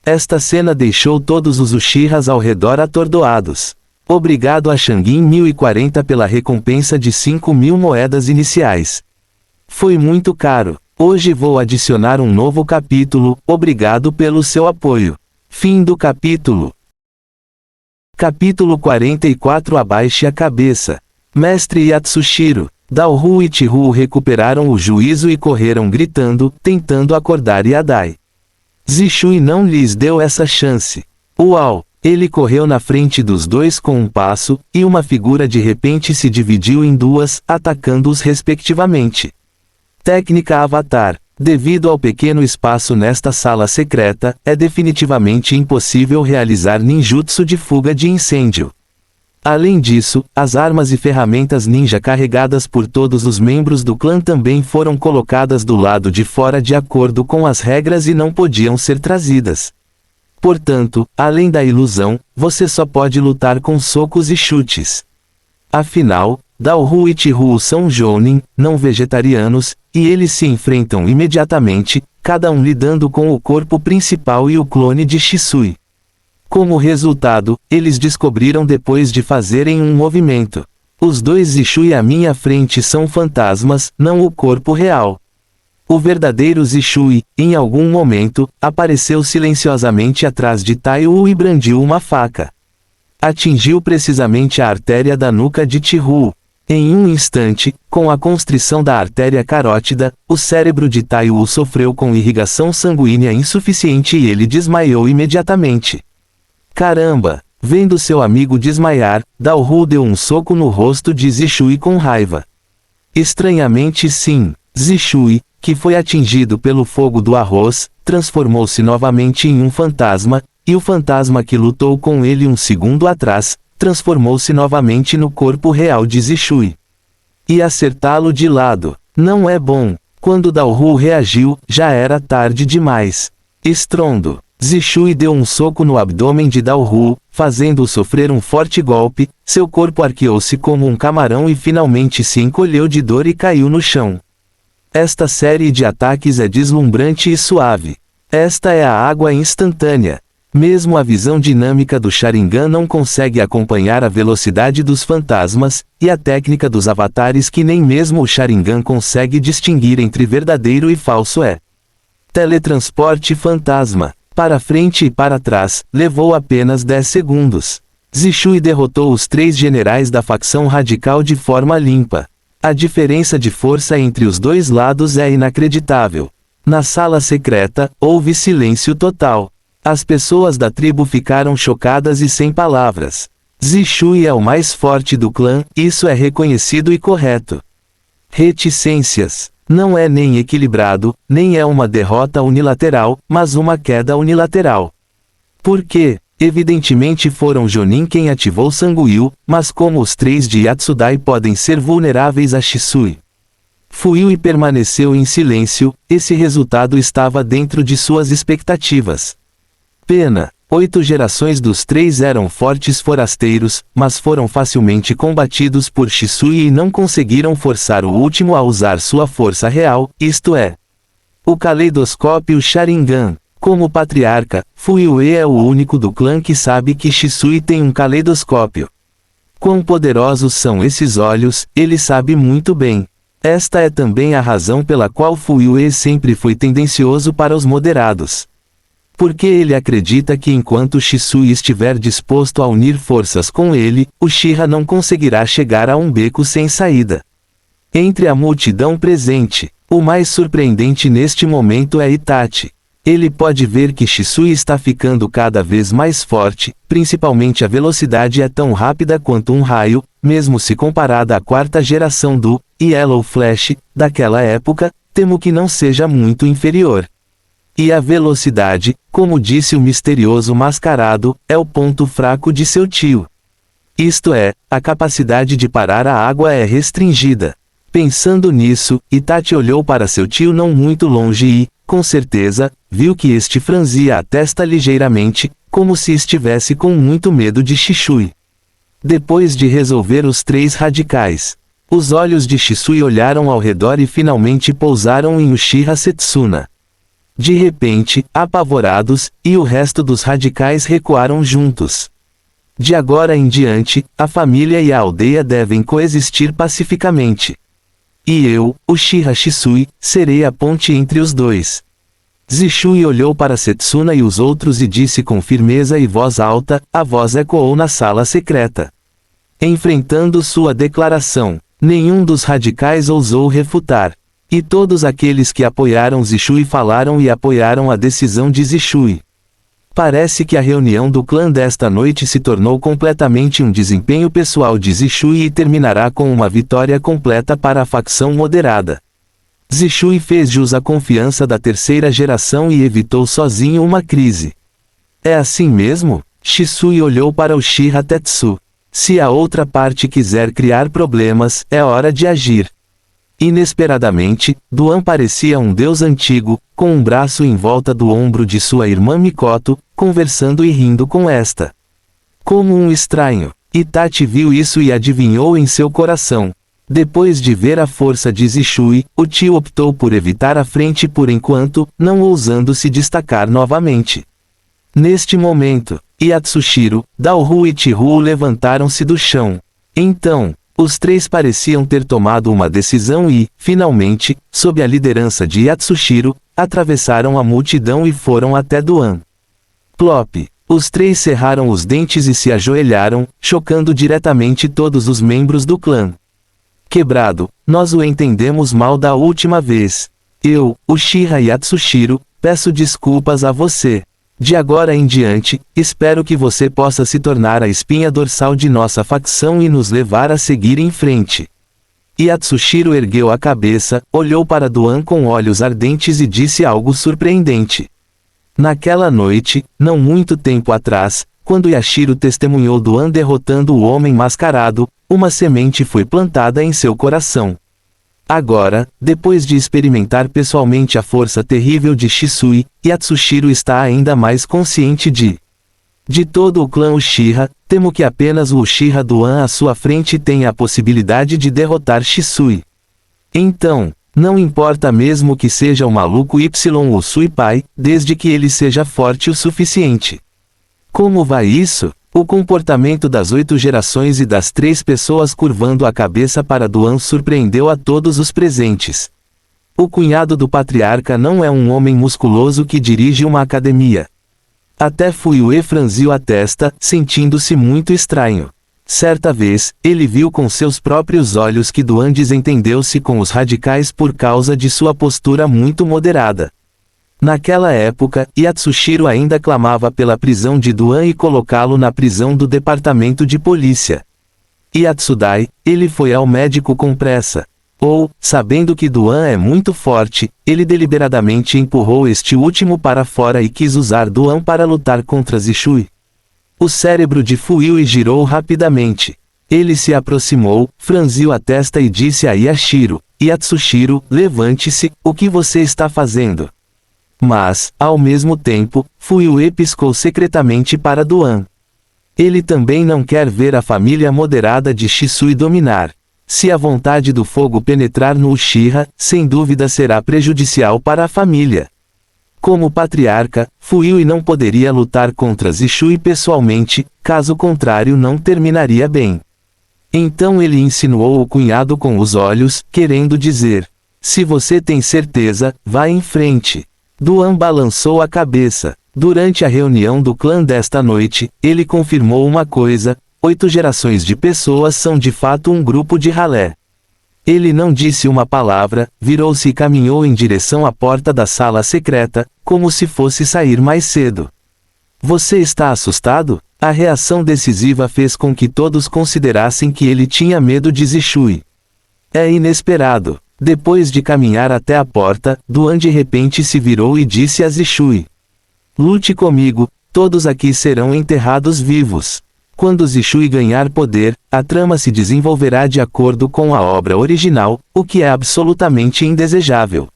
Esta cena deixou todos os Uchihas ao redor atordoados. Obrigado a Shangin 1040 pela recompensa de 5.000 moedas iniciais. Foi muito caro. Hoje vou adicionar um novo capítulo, obrigado pelo seu apoio. Fim do capítulo. Capítulo 44. Abaixe a cabeça. Mestre Yatsushiro, Daohu e Chihu recuperaram o juízo e correram gritando, tentando acordar Yadai. Zishui não lhes deu essa chance. Uau! Ele correu na frente dos dois com um passo, e uma figura de repente se dividiu em duas, atacando-os respectivamente. Técnica Avatar. Devido ao pequeno espaço nesta sala secreta, é definitivamente impossível realizar ninjutsu de fuga de incêndio. Além disso, as armas e ferramentas ninja carregadas por todos os membros do clã também foram colocadas do lado de fora de acordo com as regras e não podiam ser trazidas. Portanto, além da ilusão, você só pode lutar com socos e chutes. Afinal, Dalhu e Chihu são Jounin, não vegetarianos, e eles se enfrentam imediatamente, cada um lidando com o corpo principal e o clone de Shisui. Como resultado, eles descobriram depois de fazerem um movimento. Os dois Zishui à minha frente são fantasmas, não o corpo real. O verdadeiro Zishui, em algum momento, apareceu silenciosamente atrás de Taiyu e brandiu uma faca. Atingiu precisamente a artéria da nuca de Chihu. Em um instante, com a constrição da artéria carótida, o cérebro de Taiyu sofreu com irrigação sanguínea insuficiente e ele desmaiou imediatamente. Caramba! Vendo seu amigo desmaiar, Dalhu deu um soco no rosto de Zishui com raiva. Estranhamente sim, Zishui, que foi atingido pelo fogo do arroz, transformou-se novamente em um fantasma, e o fantasma que lutou com ele um segundo atrás, transformou-se novamente no corpo real de Zishui. E acertá-lo de lado, não é bom. Quando Dalhu reagiu, já era tarde demais. Estrondo. Zishui deu um soco no abdômen de Dalhu, fazendo-o sofrer um forte golpe, seu corpo arqueou-se como um camarão e finalmente se encolheu de dor e caiu no chão. Esta série de ataques é deslumbrante e suave. Esta é a água instantânea. Mesmo a visão dinâmica do Sharingan não consegue acompanhar a velocidade dos fantasmas, e a técnica dos avatares que nem mesmo o Sharingan consegue distinguir entre verdadeiro e falso é. Teletransporte fantasma. Para frente e para trás, levou apenas 10 segundos. Zishui derrotou os 3 generais da facção radical de forma limpa. A diferença de força entre os dois lados é inacreditável. Na sala secreta, houve silêncio total. As pessoas da tribo ficaram chocadas e sem palavras. Zishui é o mais forte do clã, isso é reconhecido e correto. Reticências. Não é nem equilibrado, nem é uma derrota unilateral, mas uma queda unilateral. Por quê? Evidentemente foram Jonin quem ativou Sanguyu, mas como os 3 de Yatsudai podem ser vulneráveis a Shisui. Fuyui permaneceu em silêncio, esse resultado estava dentro de suas expectativas. Pena. 8 gerações dos 3 eram fortes forasteiros, mas foram facilmente combatidos por Shisui e não conseguiram forçar o último a usar sua força real, isto é, o caleidoscópio Sharingan. Como patriarca, Fuyue é o único do clã que sabe que Shisui tem um caleidoscópio. Quão poderosos são esses olhos, ele sabe muito bem. Esta é também a razão pela qual Fuyue sempre foi tendencioso para os moderados. Porque ele acredita que enquanto Shisui estiver disposto a unir forças com ele, Uchiha não conseguirá chegar a um beco sem saída. Entre a multidão presente, o mais surpreendente neste momento é Itachi. Ele pode ver que Shisui está ficando cada vez mais forte, principalmente a velocidade é tão rápida quanto um raio, mesmo se comparada à 4ª geração do Yellow Flash, daquela época, temo que não seja muito inferior. E a velocidade, como disse o misterioso mascarado, é o ponto fraco de seu tio. Isto é, a capacidade de parar a água é restringida. Pensando nisso, Itachi olhou para seu tio não muito longe e, com certeza, viu que este franzia a testa ligeiramente, como se estivesse com muito medo de Shisui. Depois de resolver os 3 radicais, os olhos de Shisui olharam ao redor e finalmente pousaram em Uchiha Setsuna. De repente, apavorados, e o resto dos radicais recuaram juntos. De agora em diante, a família e a aldeia devem coexistir pacificamente. E eu, Uchiha Shisui, serei a ponte entre os dois. Zishui olhou para Setsuna e os outros e disse com firmeza e voz alta, a voz ecoou na sala secreta. Enfrentando sua declaração, nenhum dos radicais ousou refutar. E todos aqueles que apoiaram Zishui falaram e apoiaram a decisão de Zishui. Parece que a reunião do clã desta noite se tornou completamente um desempenho pessoal de Zishui e terminará com uma vitória completa para a facção moderada. Zishui fez jus à confiança da 3ª geração e evitou sozinho uma crise. É assim mesmo? Shisui olhou para Uchiha Tetsu. Se a outra parte quiser criar problemas, é hora de agir. Inesperadamente, Duan parecia um deus antigo, com um braço em volta do ombro de sua irmã Mikoto, conversando e rindo com esta. Como um estranho, Itachi viu isso e adivinhou em seu coração. Depois de ver a força de Zishui, o tio optou por evitar a frente por enquanto, não ousando se destacar novamente. Neste momento, Yatsushiro, Daohu e Chihuo levantaram-se do chão. Então, os três pareciam ter tomado uma decisão e, finalmente, sob a liderança de Yatsushiro, atravessaram a multidão e foram até Duan. Plop! Os três cerraram os dentes e se ajoelharam, chocando diretamente todos os membros do clã. Quebrado, nós o entendemos mal da última vez. Eu, Uchiha Yatsushiro, peço desculpas a você. De agora em diante, espero que você possa se tornar a espinha dorsal de nossa facção e nos levar a seguir em frente. Yatsushiro ergueu a cabeça, olhou para Duan com olhos ardentes e disse algo surpreendente. Naquela noite, não muito tempo atrás, quando Yashiro testemunhou Duan derrotando o homem mascarado, uma semente foi plantada em seu coração. Agora, depois de experimentar pessoalmente a força terrível de Shisui, Yatsushiro está ainda mais consciente de todo o clã Uchiha. Temo que apenas o Uchiha Duan à sua frente tenha a possibilidade de derrotar Shisui. Então, não importa mesmo que seja o maluco Y Usui pai, desde que ele seja forte o suficiente. Como vai isso? O comportamento das 8 gerações e das 3 pessoas curvando a cabeça para Duan surpreendeu a todos os presentes. O cunhado do patriarca não é um homem musculoso que dirige uma academia. Até Fuyue franziu a testa, sentindo-se muito estranho. Certa vez, ele viu com seus próprios olhos que Duan desentendeu-se com os radicais por causa de sua postura muito moderada. Naquela época, Yatsushiro ainda clamava pela prisão de Duan e colocá-lo na prisão do departamento de polícia. Yatsudai, ele foi ao médico com pressa. Ou, sabendo que Duan é muito forte, ele deliberadamente empurrou este último para fora e quis usar Duan para lutar contra Zishui. O cérebro de Fuyue girou rapidamente. Ele se aproximou, franziu a testa e disse a Yashiro: Yatsushiro, levante-se, o que você está fazendo? Mas, ao mesmo tempo, Fuyue piscou secretamente para Duan. Ele também não quer ver a família moderada de Shisui dominar. Se a vontade do fogo penetrar no Uchiha, sem dúvida será prejudicial para a família. Como patriarca, Fuyue não poderia lutar contra Zishui pessoalmente, caso contrário não terminaria bem. Então ele insinuou o cunhado com os olhos, querendo dizer: se você tem certeza, vá em frente. Duan balançou a cabeça. Durante a reunião do clã desta noite, ele confirmou uma coisa: 8 gerações de pessoas são de fato um grupo de ralé. Ele não disse uma palavra, virou-se e caminhou em direção à porta da sala secreta, como se fosse sair mais cedo. Você está assustado? A reação decisiva fez com que todos considerassem que ele tinha medo de Zishui. É inesperado. Depois de caminhar até a porta, Duan de repente se virou e disse a Zishui: lute comigo, todos aqui serão enterrados vivos. Quando Zishui ganhar poder, a trama se desenvolverá de acordo com a obra original, o que é absolutamente indesejável.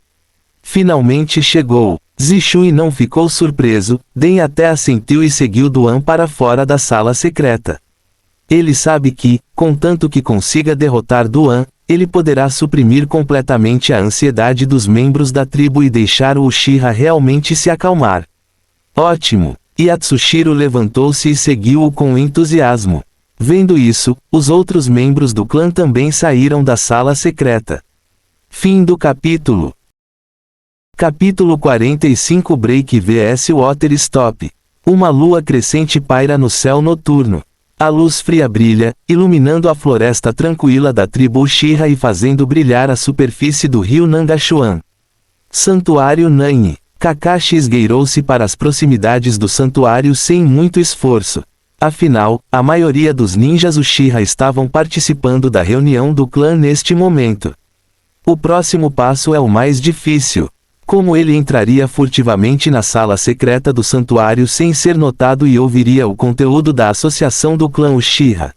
Finalmente chegou. Zishui não ficou surpreso, Den até assentiu e seguiu Duan para fora da sala secreta. Ele sabe que, contanto que consiga derrotar Duan, ele poderá suprimir completamente a ansiedade dos membros da tribo e deixar o Uchiha realmente se acalmar. Ótimo! Yatsushiro levantou-se e seguiu-o com entusiasmo. Vendo isso, os outros membros do clã também saíram da sala secreta. Fim do capítulo. Capítulo 45 Break vs Water Stop. Uma lua crescente paira no céu noturno. A luz fria brilha, iluminando a floresta tranquila da tribo Uchiha e fazendo brilhar a superfície do rio Nangashuan. Santuário Nanyi. Kakashi esgueirou-se para as proximidades do santuário sem muito esforço. Afinal, a maioria dos ninjas Uchiha estavam participando da reunião do clã neste momento. O próximo passo é o mais difícil. Como ele entraria furtivamente na sala secreta do santuário sem ser notado e ouviria o conteúdo da associação do clã Uchiha?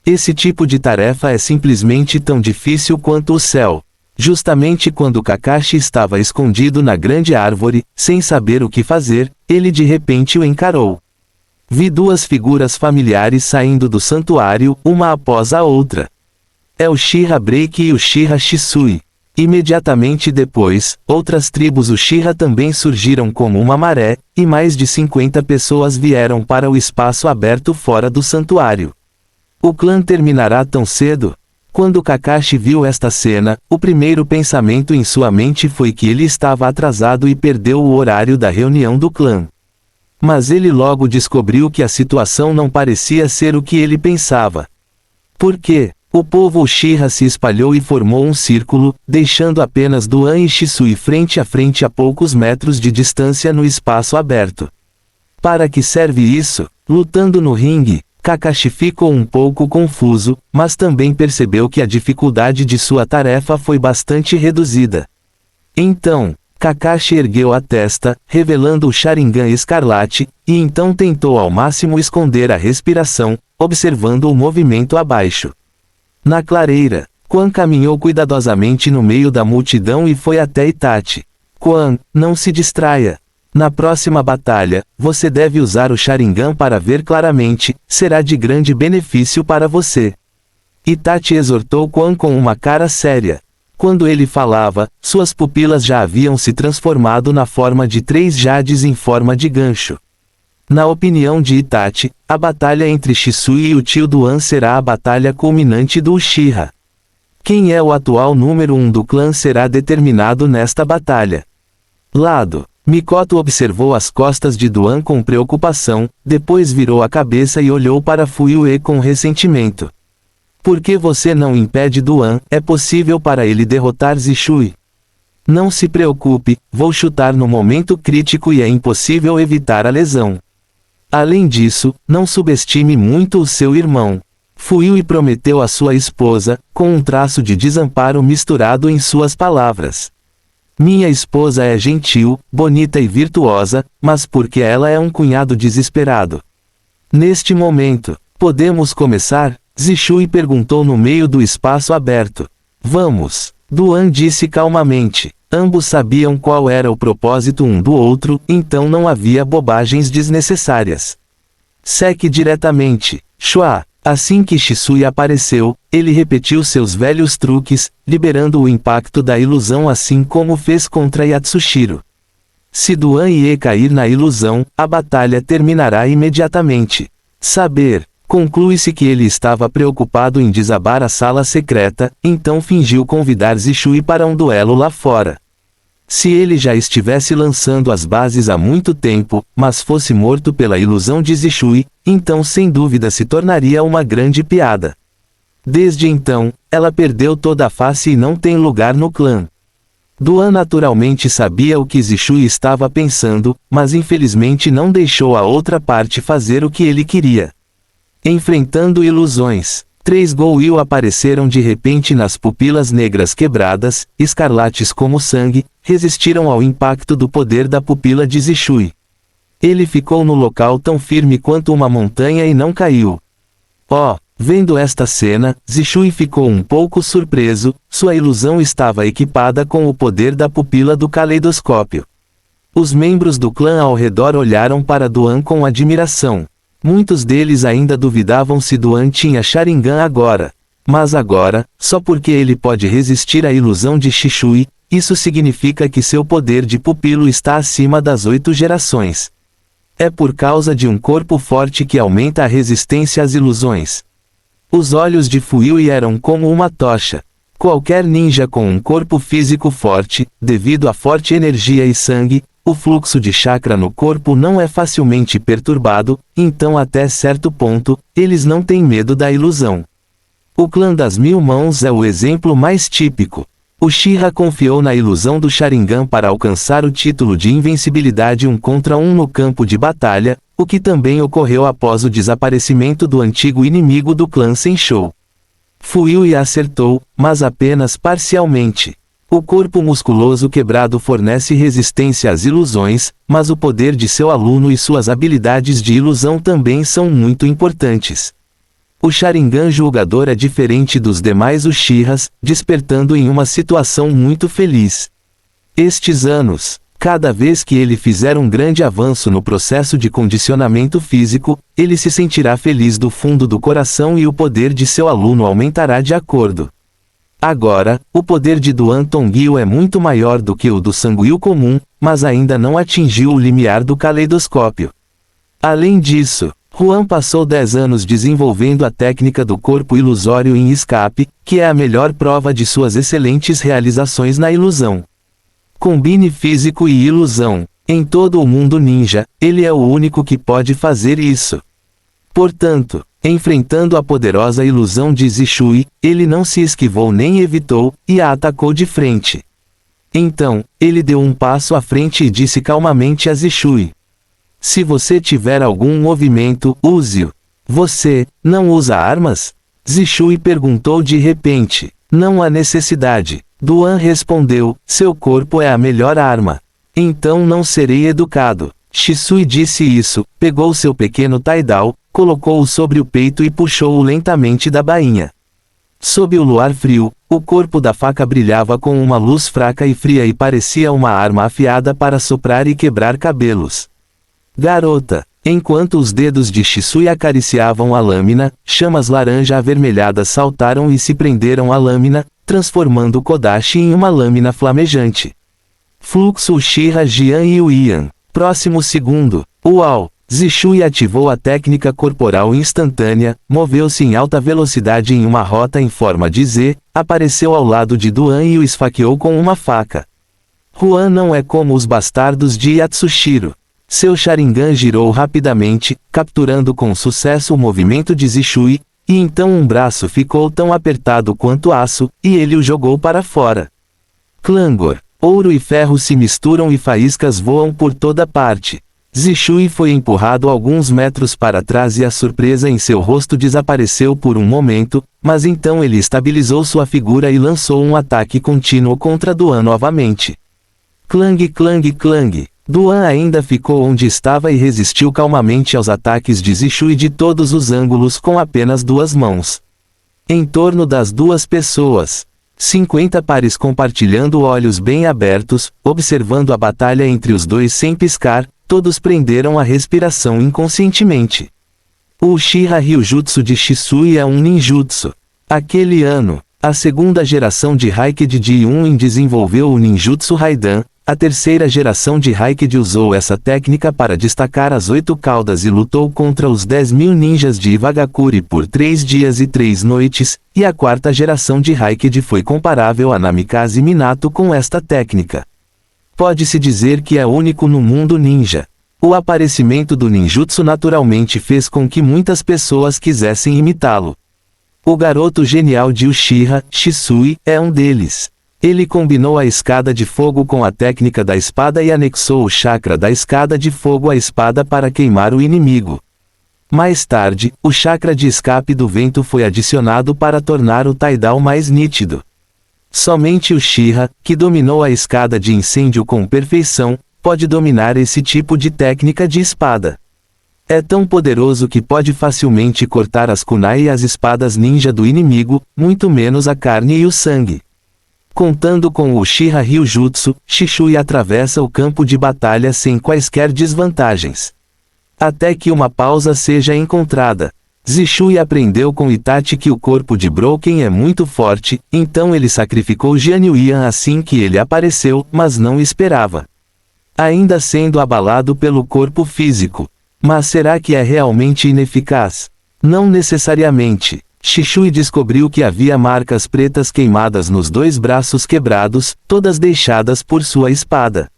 Esse tipo de tarefa é simplesmente tão difícil quanto o céu. Justamente quando Kakashi estava escondido na grande árvore, sem saber o que fazer, ele de repente o encarou. Vi 2 figuras familiares saindo do santuário, uma após a outra. É o Uchiha Break e o Uchiha Shisui. Imediatamente depois, outras tribos Uchiha também surgiram como uma maré, e mais de 50 pessoas vieram para o espaço aberto fora do santuário. O clã terminará tão cedo? Quando Kakashi viu esta cena, o primeiro pensamento em sua mente foi que ele estava atrasado e perdeu o horário da reunião do clã. Mas ele logo descobriu que a situação não parecia ser o que ele pensava. Por quê? O povo Uchiha se espalhou e formou um círculo, deixando apenas Duan e Shisui frente a frente a poucos metros de distância no espaço aberto. Para que serve isso? Lutando no ringue, Kakashi ficou um pouco confuso, mas também percebeu que a dificuldade de sua tarefa foi bastante reduzida. Então, Kakashi ergueu a testa, revelando o Sharingan Escarlate, e então tentou ao máximo esconder a respiração, observando o movimento abaixo. Na clareira, Quan caminhou cuidadosamente no meio da multidão e foi até Itachi. Quan, não se distraia. Na próxima batalha, você deve usar o Sharingan para ver claramente, será de grande benefício para você. Itachi exortou Quan com uma cara séria. Quando ele falava, suas pupilas já haviam se transformado na forma de 3 jades em forma de gancho. Na opinião de Itachi, a batalha entre Shisui e o tio Duan será a batalha culminante do Uchiha. Quem é o atual número 1 do clã será determinado nesta batalha. Lado. Mikoto observou as costas de Duan com preocupação, depois virou a cabeça e olhou para Fuyue com ressentimento. Por que você não impede Duan? É possível para ele derrotar Zishui. Não se preocupe, vou chutar no momento crítico e é impossível evitar a lesão. Além disso, não subestime muito o seu irmão. Fuyue prometeu à sua esposa, com um traço de desamparo misturado em suas palavras. Minha esposa é gentil, bonita e virtuosa, mas porque ela é um cunhado desesperado. Neste momento, podemos começar? Zishui perguntou no meio do espaço aberto. Vamos, Duan disse calmamente. Ambos sabiam qual era o propósito um do outro, então não havia bobagens desnecessárias. Seque diretamente. Shua. Assim que Shisui apareceu, ele repetiu seus velhos truques, liberando o impacto da ilusão assim como fez contra Yatsushiro. Se Duan Ie cair na ilusão, a batalha terminará imediatamente. Saber. Conclui-se que ele estava preocupado em desabar a sala secreta, então fingiu convidar Zishui para um duelo lá fora. Se ele já estivesse lançando as bases há muito tempo, mas fosse morto pela ilusão de Zishui, então sem dúvida se tornaria uma grande piada. Desde então, ela perdeu toda a face e não tem lugar no clã. Duan naturalmente sabia o que Zishui estava pensando, mas infelizmente não deixou a outra parte fazer o que ele queria. Enfrentando ilusões. 3 Goryeo apareceram de repente nas pupilas negras quebradas, escarlates como sangue, resistiram ao impacto do poder da pupila de Zishui. Ele ficou no local tão firme quanto uma montanha e não caiu. Vendo esta cena, Zishui ficou um pouco surpreso, sua ilusão estava equipada com o poder da pupila do caleidoscópio. Os membros do clã ao redor olharam para Duan com admiração. Muitos deles ainda duvidavam se Duan tinha Sharingan agora. Mas agora, só porque ele pode resistir à ilusão de Shishui, isso significa que seu poder de pupilo está acima das 8 gerações. É por causa de um corpo forte que aumenta a resistência às ilusões. Os olhos de Fuyue eram como uma tocha. Qualquer ninja com um corpo físico forte, devido à forte energia e sangue, o fluxo de chakra no corpo não é facilmente perturbado, então até certo ponto, eles não têm medo da ilusão. O clã das 1000 mãos é o exemplo mais típico. Uchiha confiou na ilusão do Sharingan para alcançar o título de invencibilidade 1 contra 1 no campo de batalha, o que também ocorreu após o desaparecimento do antigo inimigo do clã Senshou. Fuyue acertou, mas apenas parcialmente. O corpo musculoso quebrado fornece resistência às ilusões, mas o poder de seu aluno e suas habilidades de ilusão também são muito importantes. O Sharingan julgador é diferente dos demais Uchihas, despertando em uma situação muito feliz. Estes anos, Cada vez que ele fizer um grande avanço no processo de condicionamento físico, ele se sentirá feliz do fundo do coração e o poder de seu aluno aumentará de acordo. Agora, o poder de Duan Tongyu é muito maior do que o do Sanguil comum, mas ainda não atingiu o limiar do caleidoscópio. Além disso, Huan passou 10 anos desenvolvendo a técnica do corpo ilusório em escape, que é a melhor prova de suas excelentes realizações na ilusão. Combine físico e ilusão. Em todo o mundo ninja, ele é o único que pode fazer isso. Portanto, enfrentando a poderosa ilusão de Zishui, ele não se esquivou nem evitou, e a atacou de frente. Então, ele deu um passo à frente e disse calmamente a Zishui: se você tiver algum movimento, use-o. Você não usa armas? Zishui perguntou de repente. Não há necessidade. Duan respondeu: seu corpo é a melhor arma. Então não serei educado. Shisui disse isso, pegou seu pequeno taidao, colocou-o sobre o peito e puxou-o lentamente da bainha. Sob o luar frio, o corpo da faca brilhava com uma luz fraca e fria e parecia uma arma afiada para soprar e quebrar cabelos. Garota! Enquanto os dedos de Shisui acariciavam a lâmina, chamas laranja avermelhadas saltaram e se prenderam à lâmina, transformando Kodashi em uma lâmina flamejante. Fluxo Uchiha Jian e Uian. Próximo segundo. Uau! Zishui ativou a técnica corporal instantânea, moveu-se em alta velocidade em uma rota em forma de Z, apareceu ao lado de Duan e o esfaqueou com uma faca. Huan não é como os bastardos de Yatsushiro. Seu Sharingan girou rapidamente, capturando com sucesso o movimento de Zishui, e então um braço ficou tão apertado quanto aço, e ele o jogou para fora. Clangor. Ouro e ferro se misturam e faíscas voam por toda parte. Zishui foi empurrado alguns metros para trás e a surpresa em seu rosto desapareceu por um momento, mas então ele estabilizou sua figura e lançou um ataque contínuo contra Duan novamente. Clang clang clang. Duan ainda ficou onde estava e resistiu calmamente aos ataques de Zishui de todos os ângulos com apenas 2 mãos. Em torno das 2 pessoas. 50 pares compartilhando olhos bem abertos, observando a batalha entre os dois sem piscar, todos prenderam a respiração inconscientemente. O Uchiha Ryujutsu de Shisui é um ninjutsu. Aquele ano, a segunda geração de Raikage de Yunin desenvolveu o ninjutsu Raidan. A terceira geração de Raikage usou essa técnica para destacar as 8 caudas e lutou contra os 10.000 ninjas de Iwagakure por 3 dias e 3 noites, e a quarta geração de Raikage foi comparável a Namikaze Minato com esta técnica. Pode-se dizer que é único no mundo ninja. O aparecimento do ninjutsu naturalmente fez com que muitas pessoas quisessem imitá-lo. O garoto genial de Uchiha, Shisui, é um deles. Ele combinou a escada de fogo com a técnica da espada e anexou o chakra da escada de fogo à espada para queimar o inimigo. Mais tarde, o chakra de escape do vento foi adicionado para tornar o taidao mais nítido. Somente Uchiha, que dominou a escada de incêndio com perfeição, pode dominar esse tipo de técnica de espada. É tão poderoso que pode facilmente cortar as kunai e as espadas ninja do inimigo, muito menos a carne e o sangue. Contando com o Uchiha Ryujutsu, Shisui atravessa o campo de batalha sem quaisquer desvantagens. Até que uma pausa seja encontrada. Zishui aprendeu com Itachi que o corpo de Broken é muito forte, então ele sacrificou Jian Yuan assim que ele apareceu, mas não esperava. Ainda sendo abalado pelo corpo físico. Mas será que é realmente ineficaz? Não necessariamente. Shishui descobriu que havia marcas pretas queimadas nos 2 braços quebrados, todas deixadas por sua espada.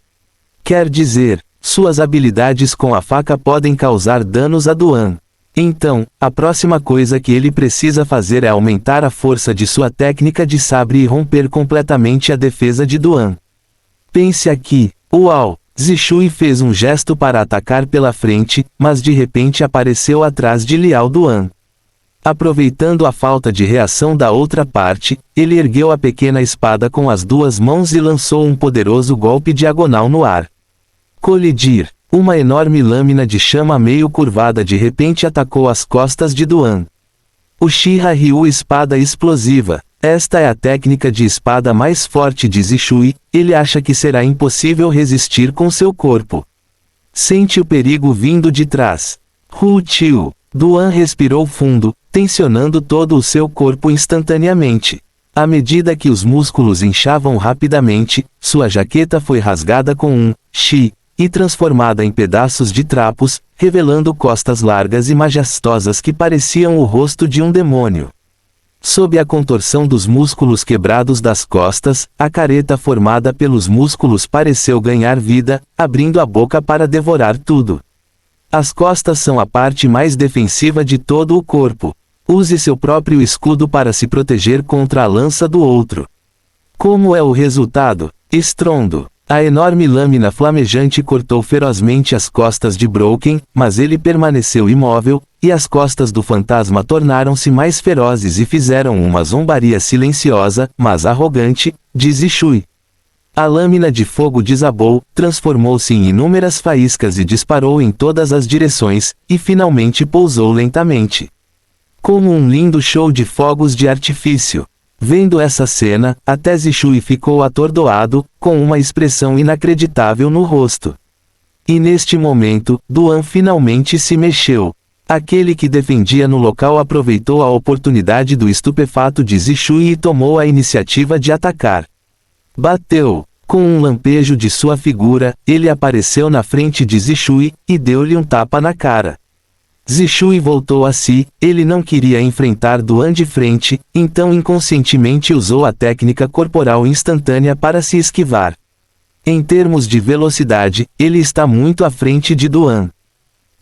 Quer dizer, suas habilidades com a faca podem causar danos a Duan. Então, a próxima coisa que ele precisa fazer é aumentar a força de sua técnica de sabre e romper completamente a defesa de Duan. Pense aqui. Uau! Zishui fez um gesto para atacar pela frente, mas de repente apareceu atrás de Liao Duan. Aproveitando a falta de reação da outra parte, ele ergueu a pequena espada com as 2 mãos e lançou um poderoso golpe diagonal no ar. Colidir. Uma enorme lâmina de chama meio curvada de repente atacou as costas de Duan. Uchiha Ryu espada explosiva. Esta é a técnica de espada mais forte de Zishui, ele acha que será impossível resistir com seu corpo. Sente o perigo vindo de trás. Hu Tiu. Duan respirou fundo, tensionando todo o seu corpo instantaneamente. À medida que os músculos inchavam rapidamente, sua jaqueta foi rasgada com um chi e transformada em pedaços de trapos, revelando costas largas e majestosas que pareciam o rosto de um demônio. Sob a contorção dos músculos quebrados das costas, a careta formada pelos músculos pareceu ganhar vida, abrindo a boca para devorar tudo. As costas são a parte mais defensiva de todo o corpo. Use seu próprio escudo para se proteger contra a lança do outro. Como é o resultado? Estrondo. A enorme lâmina flamejante cortou ferozmente as costas de Broken, mas ele permaneceu imóvel, e as costas do fantasma tornaram-se mais ferozes e fizeram uma zombaria silenciosa, mas arrogante, de Zishui. A lâmina de fogo desabou, transformou-se em inúmeras faíscas e disparou em todas as direções, e finalmente pousou lentamente. Como um lindo show de fogos de artifício. Vendo essa cena, até Zishui ficou atordoado, com uma expressão inacreditável no rosto. E neste momento, Duan finalmente se mexeu. Aquele que defendia no local aproveitou a oportunidade do estupefato de Zishui e tomou a iniciativa de atacar. Bateu. Com um lampejo de sua figura, ele apareceu na frente de Zishui, e deu-lhe um tapa na cara. Zishui voltou a si, ele não queria enfrentar Duan de frente, então inconscientemente usou a técnica corporal instantânea para se esquivar. Em termos de velocidade, ele está muito à frente de Duan.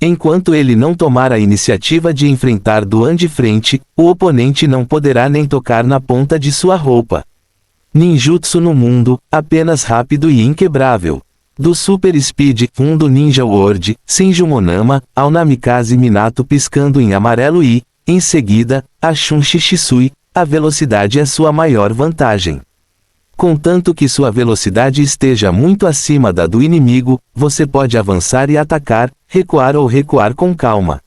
Enquanto ele não tomar a iniciativa de enfrentar Duan de frente, o oponente não poderá nem tocar na ponta de sua roupa. Ninjutsu no mundo, apenas rápido e inquebrável. Do Super Speed 1 do Ninja World, Senju Monama, ao Namikaze Minato piscando em amarelo e, em seguida, a Shunshi Shisui, a velocidade é sua maior vantagem. Contanto que sua velocidade esteja muito acima da do inimigo, você pode avançar e atacar, recuar ou recuar com calma.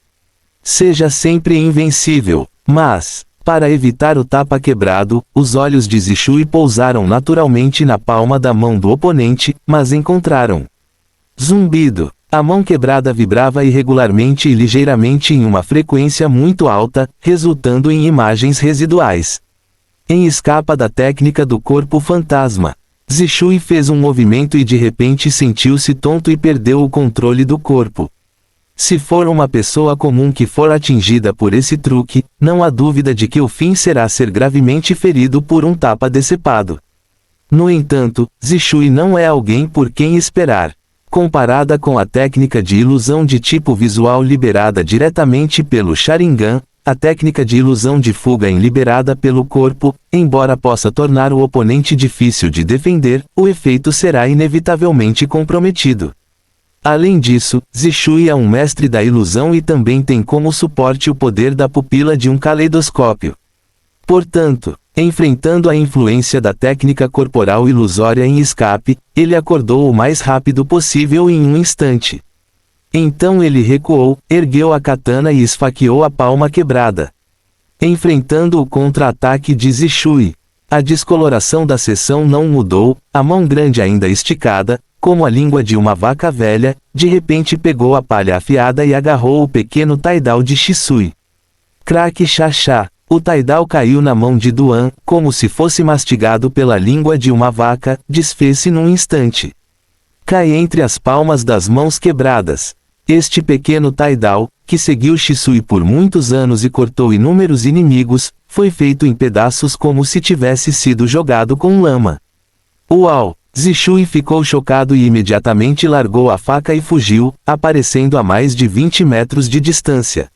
Seja sempre invencível, mas, para evitar o tapa quebrado, os olhos de Zishui pousaram naturalmente na palma da mão do oponente, mas encontraram. Zumbido. A mão quebrada vibrava irregularmente e ligeiramente em uma frequência muito alta, resultando em imagens residuais. Em escapa da técnica do corpo fantasma. Zishui fez um movimento e de repente sentiu-se tonto e perdeu o controle do corpo. Se for uma pessoa comum que for atingida por esse truque, não há dúvida de que o fim será ser gravemente ferido por um tapa decepado. No entanto, Zishui não é alguém por quem esperar. Comparada com a técnica de ilusão de tipo visual liberada diretamente pelo Sharingan, a técnica de ilusão de fuga liberada pelo corpo, embora possa tornar o oponente difícil de defender, o efeito será inevitavelmente comprometido. Além disso, Zishui é um mestre da ilusão e também tem como suporte o poder da pupila de um caleidoscópio. Portanto, enfrentando a influência da técnica corporal ilusória em escape, ele acordou o mais rápido possível em um instante. Então ele recuou, ergueu a katana e esfaqueou a palma quebrada. Enfrentando o contra-ataque de Zishui. A descoloração da seção não mudou, a mão grande ainda esticada, como a língua de uma vaca velha, de repente pegou a palha afiada e agarrou o pequeno taidao de Shisui. Craque chachá. O taidao caiu na mão de Duan, como se fosse mastigado pela língua de uma vaca, desfez-se num instante. Cai entre as palmas das mãos quebradas. Este pequeno taidao, que seguiu Shisui por muitos anos e cortou inúmeros inimigos, foi feito em pedaços como se tivesse sido jogado com lama. Uau! Zishui ficou chocado e imediatamente largou a faca e fugiu, aparecendo a mais de 20 metros de distância.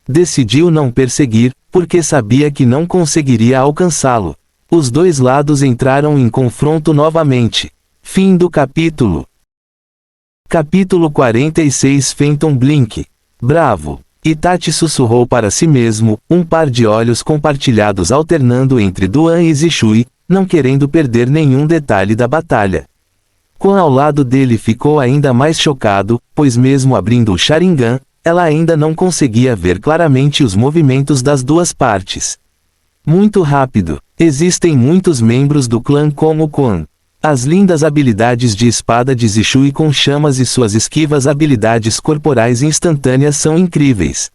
Decidiu não perseguir, porque sabia que não conseguiria alcançá-lo. Os dois lados entraram em confronto novamente. Fim do capítulo. Capítulo 46 Phantom Blink. Bravo! Itachi sussurrou para si mesmo, um par de olhos compartilhados alternando entre Duan e Zishui, não querendo perder nenhum detalhe da batalha. Quan ao lado dele ficou ainda mais chocado, pois mesmo abrindo o Sharingan, ela ainda não conseguia ver claramente os movimentos das duas partes. Muito rápido. Existem muitos membros do clã como Quan. As lindas habilidades de espada de Zishui com chamas e suas esquivas habilidades corporais instantâneas são incríveis.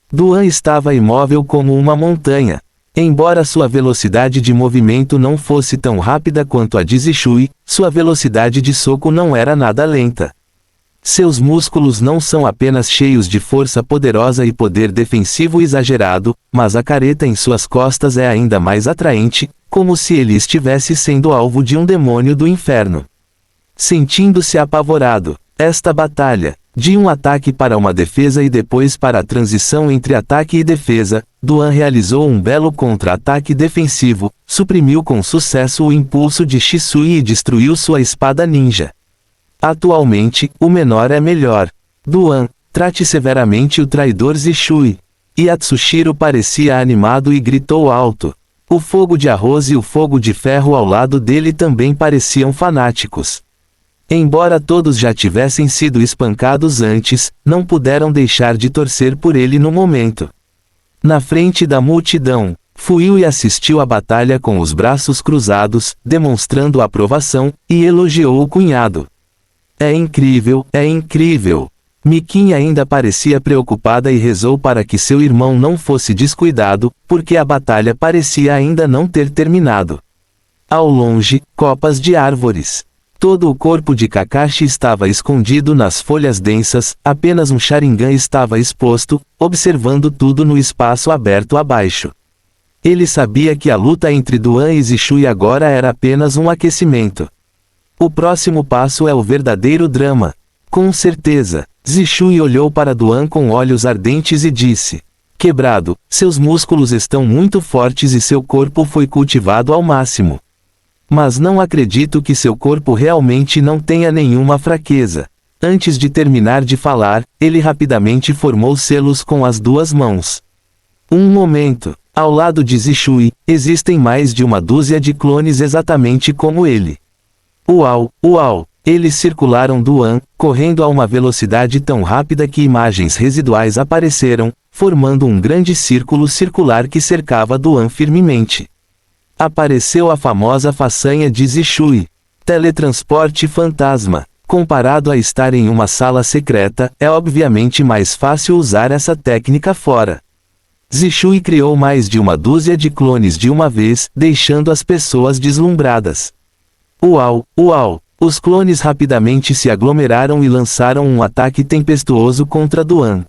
Duan estava imóvel como uma montanha. Embora sua velocidade de movimento não fosse tão rápida quanto a de Zishui, sua velocidade de soco não era nada lenta. Seus músculos não são apenas cheios de força poderosa e poder defensivo exagerado, mas a careta em suas costas é ainda mais atraente, como se ele estivesse sendo alvo de um demônio do inferno. Sentindo-se apavorado, esta batalha, de um ataque para uma defesa e depois para a transição entre ataque e defesa, Duan realizou um belo contra-ataque defensivo, suprimiu com sucesso o impulso de Shisui e destruiu sua espada ninja. Atualmente, o menor é melhor. Duan, trate severamente o traidor Zishui. E Atsushiro parecia animado e gritou alto. O fogo de arroz e o fogo de ferro ao lado dele também pareciam fanáticos. Embora todos já tivessem sido espancados antes, não puderam deixar de torcer por ele no momento. Na frente da multidão, Fuyui assistiu à batalha com os braços cruzados, demonstrando aprovação, e elogiou o cunhado. É incrível, é incrível. Mikin ainda parecia preocupada e rezou para que seu irmão não fosse descuidado, porque a batalha parecia ainda não ter terminado. Ao longe, copas de árvores. Todo o corpo de Kakashi estava escondido nas folhas densas, apenas um Sharingan estava exposto, observando tudo no espaço aberto abaixo. Ele sabia que a luta entre Duan e Zishui agora era apenas um aquecimento. O próximo passo é o verdadeiro drama. Com certeza, Zishui olhou para Duan com olhos ardentes e disse: Quebrado, seus músculos estão muito fortes e seu corpo foi cultivado ao máximo. Mas não acredito que seu corpo realmente não tenha nenhuma fraqueza. Antes de terminar de falar, ele rapidamente formou selos com as duas mãos. Um momento. Ao lado de Zishui, existem mais de uma dúzia de clones exatamente como ele. Uau, uau! Eles circularam Duan, correndo a uma velocidade tão rápida que imagens residuais apareceram, formando um grande círculo circular que cercava Duan firmemente. Apareceu a famosa façanha de Zishui. Teletransporte fantasma. Comparado a estar em uma sala secreta, é obviamente mais fácil usar essa técnica fora. Zishui criou mais de uma dúzia de clones de uma vez, deixando as pessoas deslumbradas. Uau, uau! Os clones rapidamente se aglomeraram e lançaram um ataque tempestuoso contra Duan.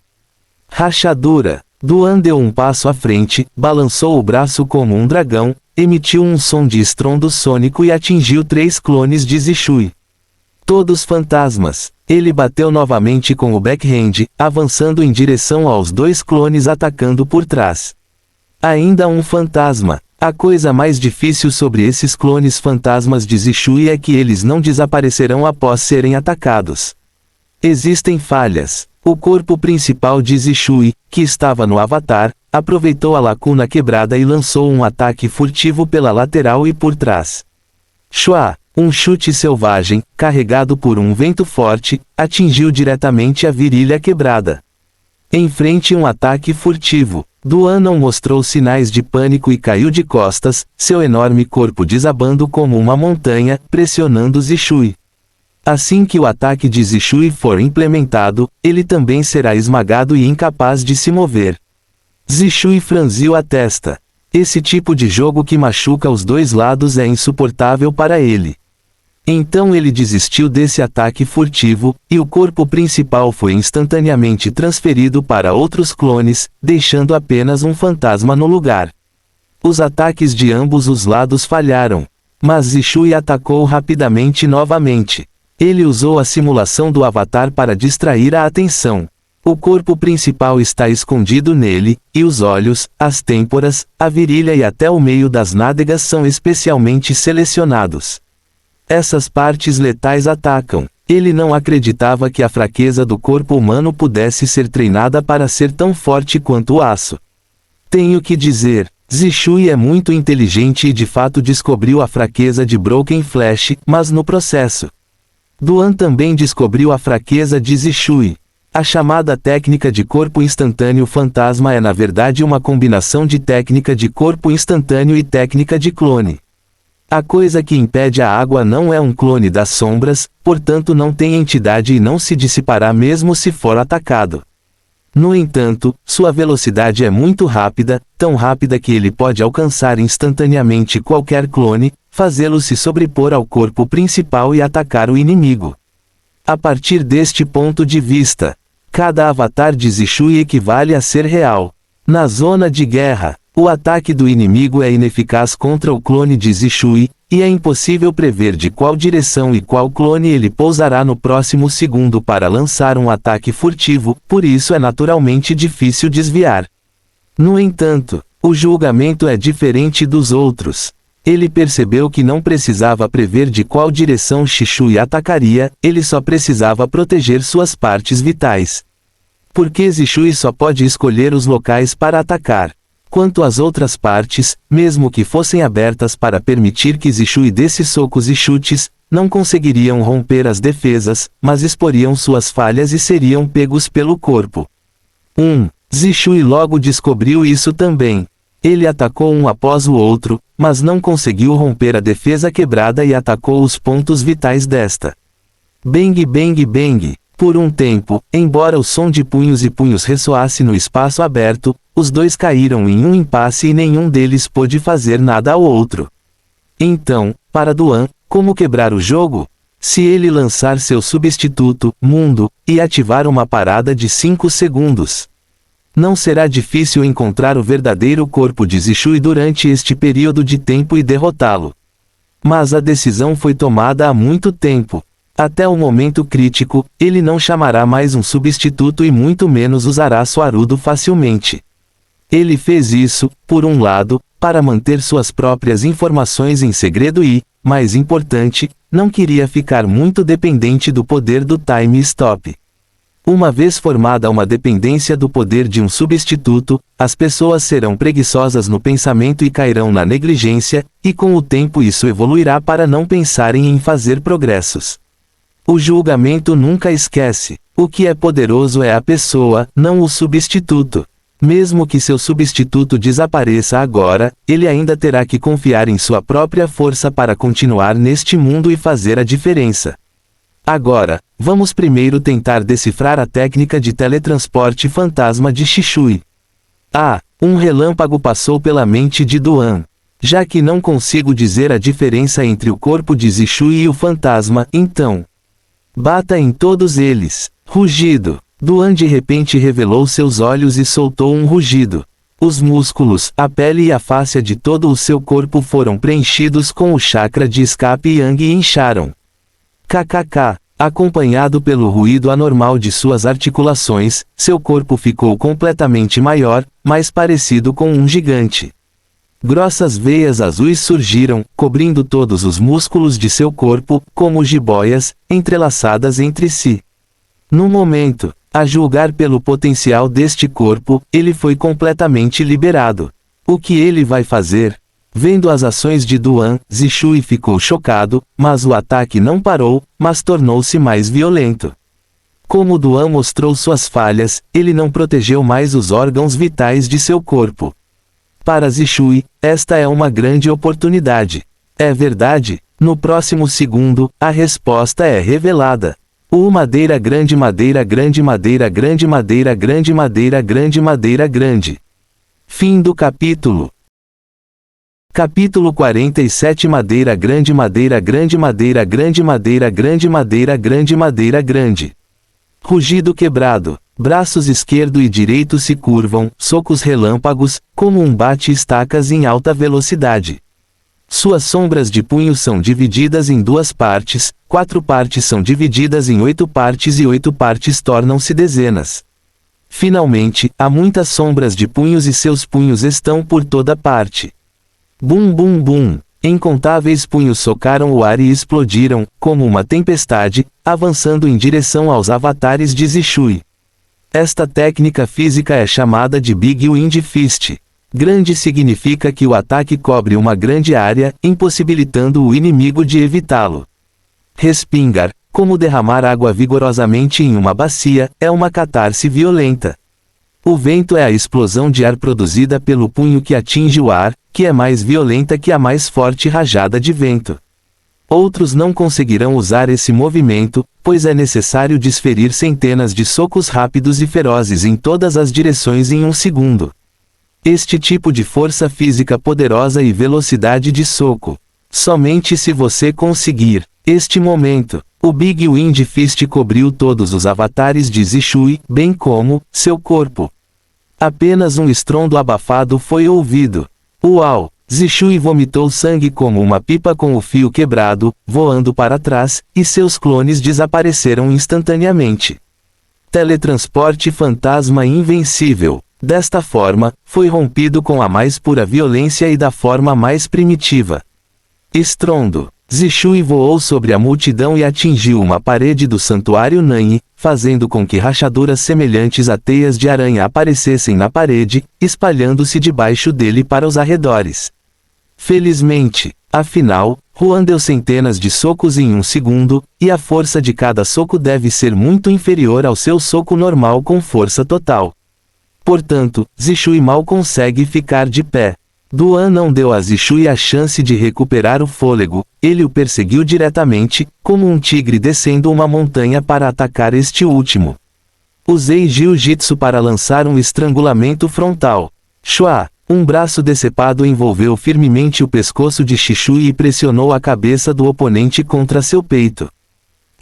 Rachadura. Duan deu um passo à frente, balançou o braço como um dragão, emitiu um som de estrondo sônico e atingiu 3 clones de Zishui. Todos fantasmas. Ele bateu novamente com o backhand, avançando em direção aos 2 clones atacando por trás. Ainda um fantasma. A coisa mais difícil sobre esses clones fantasmas de Zishui é que eles não desaparecerão após serem atacados. Existem falhas. O corpo principal de Zishui, que estava no avatar, aproveitou a lacuna quebrada e lançou um ataque furtivo pela lateral e por trás. Shua, um chute selvagem, carregado por um vento forte, atingiu diretamente a virilha quebrada. Enfrente um ataque furtivo. Duan não mostrou sinais de pânico e caiu de costas, seu enorme corpo desabando como uma montanha, pressionando Zishui. Assim que o ataque de Zishui for implementado, ele também será esmagado e incapaz de se mover. Zishui franziu a testa. Esse tipo de jogo que machuca os dois lados é insuportável para ele. Então ele desistiu desse ataque furtivo, e o corpo principal foi instantaneamente transferido para outros clones, deixando apenas um fantasma no lugar. Os ataques de ambos os lados falharam. Mas Zishui atacou rapidamente novamente. Ele usou a simulação do avatar para distrair a atenção. O corpo principal está escondido nele, e os olhos, as têmporas, a virilha e até o meio das nádegas são especialmente selecionados. Essas partes letais atacam. Ele não acreditava que a fraqueza do corpo humano pudesse ser treinada para ser tão forte quanto o aço. Tenho que dizer, Zishui é muito inteligente e de fato descobriu a fraqueza de Broken Flash, mas no processo. Duan também descobriu a fraqueza de Zishui. A chamada técnica de corpo instantâneo fantasma é na verdade uma combinação de técnica de corpo instantâneo e técnica de clone. A coisa que impede a água não é um clone das sombras, portanto não tem entidade e não se dissipará mesmo se for atacado. No entanto, sua velocidade é muito rápida, tão rápida que ele pode alcançar instantaneamente qualquer clone, fazê-lo se sobrepor ao corpo principal e atacar o inimigo. A partir deste ponto de vista, cada avatar de Zishui equivale a ser real. Na zona de guerra, o ataque do inimigo é ineficaz contra o clone de Zishui, e é impossível prever de qual direção e qual clone ele pousará no próximo segundo para lançar um ataque furtivo, por isso é naturalmente difícil desviar. No entanto, o julgamento é diferente dos outros. Ele percebeu que não precisava prever de qual direção Zishui atacaria, ele só precisava proteger suas partes vitais. Porque Zishui só pode escolher os locais para atacar. Quanto às outras partes, mesmo que fossem abertas para permitir que Zishui desse socos e chutes, não conseguiriam romper as defesas, mas exporiam suas falhas e seriam pegos pelo corpo. Zishui logo descobriu isso também. Ele atacou um após o outro, mas não conseguiu romper a defesa quebrada e atacou os pontos vitais desta. Bang bang bang. Por um tempo, embora o som de punhos e punhos ressoasse no espaço aberto, os dois caíram em um impasse e nenhum deles pôde fazer nada ao outro. Então, para Duan, como quebrar o jogo? Se ele lançar seu substituto, Mundo, e ativar uma parada de 5 segundos. Não será difícil encontrar o verdadeiro corpo de Zishui durante este período de tempo e derrotá-lo. Mas a decisão foi tomada há muito tempo. Até o momento crítico, ele não chamará mais um substituto e muito menos usará Suarudo facilmente. Ele fez isso, por um lado, para manter suas próprias informações em segredo e, mais importante, não queria ficar muito dependente do poder do Time Stop. Uma vez formada uma dependência do poder de um substituto, as pessoas serão preguiçosas no pensamento e cairão na negligência, e com o tempo isso evoluirá para não pensarem em fazer progressos. O julgamento nunca esquece. O que é poderoso é a pessoa, não o substituto. Mesmo que seu substituto desapareça agora, ele ainda terá que confiar em sua própria força para continuar neste mundo e fazer a diferença. Agora, vamos primeiro tentar decifrar a técnica de teletransporte fantasma de Zishui. Um relâmpago passou pela mente de Duan. Já que não consigo dizer a diferença entre o corpo de Zishui e o fantasma, então bata em todos eles. Rugido. Duan de repente revelou seus olhos e soltou um rugido. Os músculos, a pele e a fáscia de todo o seu corpo foram preenchidos com o chakra de escape Yang e incharam. KKK. Acompanhado pelo ruído anormal de suas articulações, seu corpo ficou completamente maior, mais parecido com um gigante. Grossas veias azuis surgiram, cobrindo todos os músculos de seu corpo, como jiboias, entrelaçadas entre si. No momento, a julgar pelo potencial deste corpo, ele foi completamente liberado. O que ele vai fazer? Vendo as ações de Duan, Zishui ficou chocado, mas o ataque não parou, mas tornou-se mais violento. Como Duan mostrou suas falhas, ele não protegeu mais os órgãos vitais de seu corpo. Para Zishui, esta é uma grande oportunidade. É verdade? No próximo segundo, a resposta é revelada. Madeira grande madeira grande madeira grande madeira grande madeira grande madeira grande. Fim do capítulo. Capítulo 47 Madeira grande madeira grande madeira grande madeira grande madeira grande madeira grande. Rugido quebrado. Braços esquerdo e direito se curvam, socos relâmpagos, como um bate-estacas em alta velocidade. Suas sombras de punho são divididas em 2 partes, 4 partes são divididas em 8 partes e 8 partes tornam-se dezenas. Finalmente, há muitas sombras de punhos e seus punhos estão por toda parte. Bum bum bum. Incontáveis punhos socaram o ar e explodiram, como uma tempestade, avançando em direção aos avatares de Zishui. Esta técnica física é chamada de Big Wind Fist. Grande significa que o ataque cobre uma grande área, impossibilitando o inimigo de evitá-lo. Respingar. Como derramar água vigorosamente em uma bacia, é uma catarse violenta. O vento é a explosão de ar produzida pelo punho que atinge o ar, que é mais violenta que a mais forte rajada de vento. Outros não conseguirão usar esse movimento, pois é necessário desferir centenas de socos rápidos e ferozes em todas as direções em um segundo. Este tipo de força física poderosa e velocidade de soco. Somente se você conseguir este momento, o Big Wind Fist cobriu todos os avatares de Zishui, bem como seu corpo. Apenas um estrondo abafado foi ouvido. Uau! Zishui vomitou sangue como uma pipa com o fio quebrado, voando para trás, e seus clones desapareceram instantaneamente. Teletransporte fantasma invencível. Desta forma, foi rompido com a mais pura violência e da forma mais primitiva. Estrondo. Zishui voou sobre a multidão e atingiu uma parede do santuário Nanyi, fazendo com que rachaduras semelhantes a teias de aranha aparecessem na parede, espalhando-se debaixo dele para os arredores. Felizmente, afinal, Huan deu centenas de socos em um segundo, e a força de cada soco deve ser muito inferior ao seu soco normal com força total. Portanto, Zishui mal consegue ficar de pé. Duan não deu a Zishui a chance de recuperar o fôlego, ele o perseguiu diretamente, como um tigre descendo uma montanha para atacar este último. Usei Jiu-Jitsu para lançar um estrangulamento frontal. Shua! Um braço decepado envolveu firmemente o pescoço de Zishui e pressionou a cabeça do oponente contra seu peito.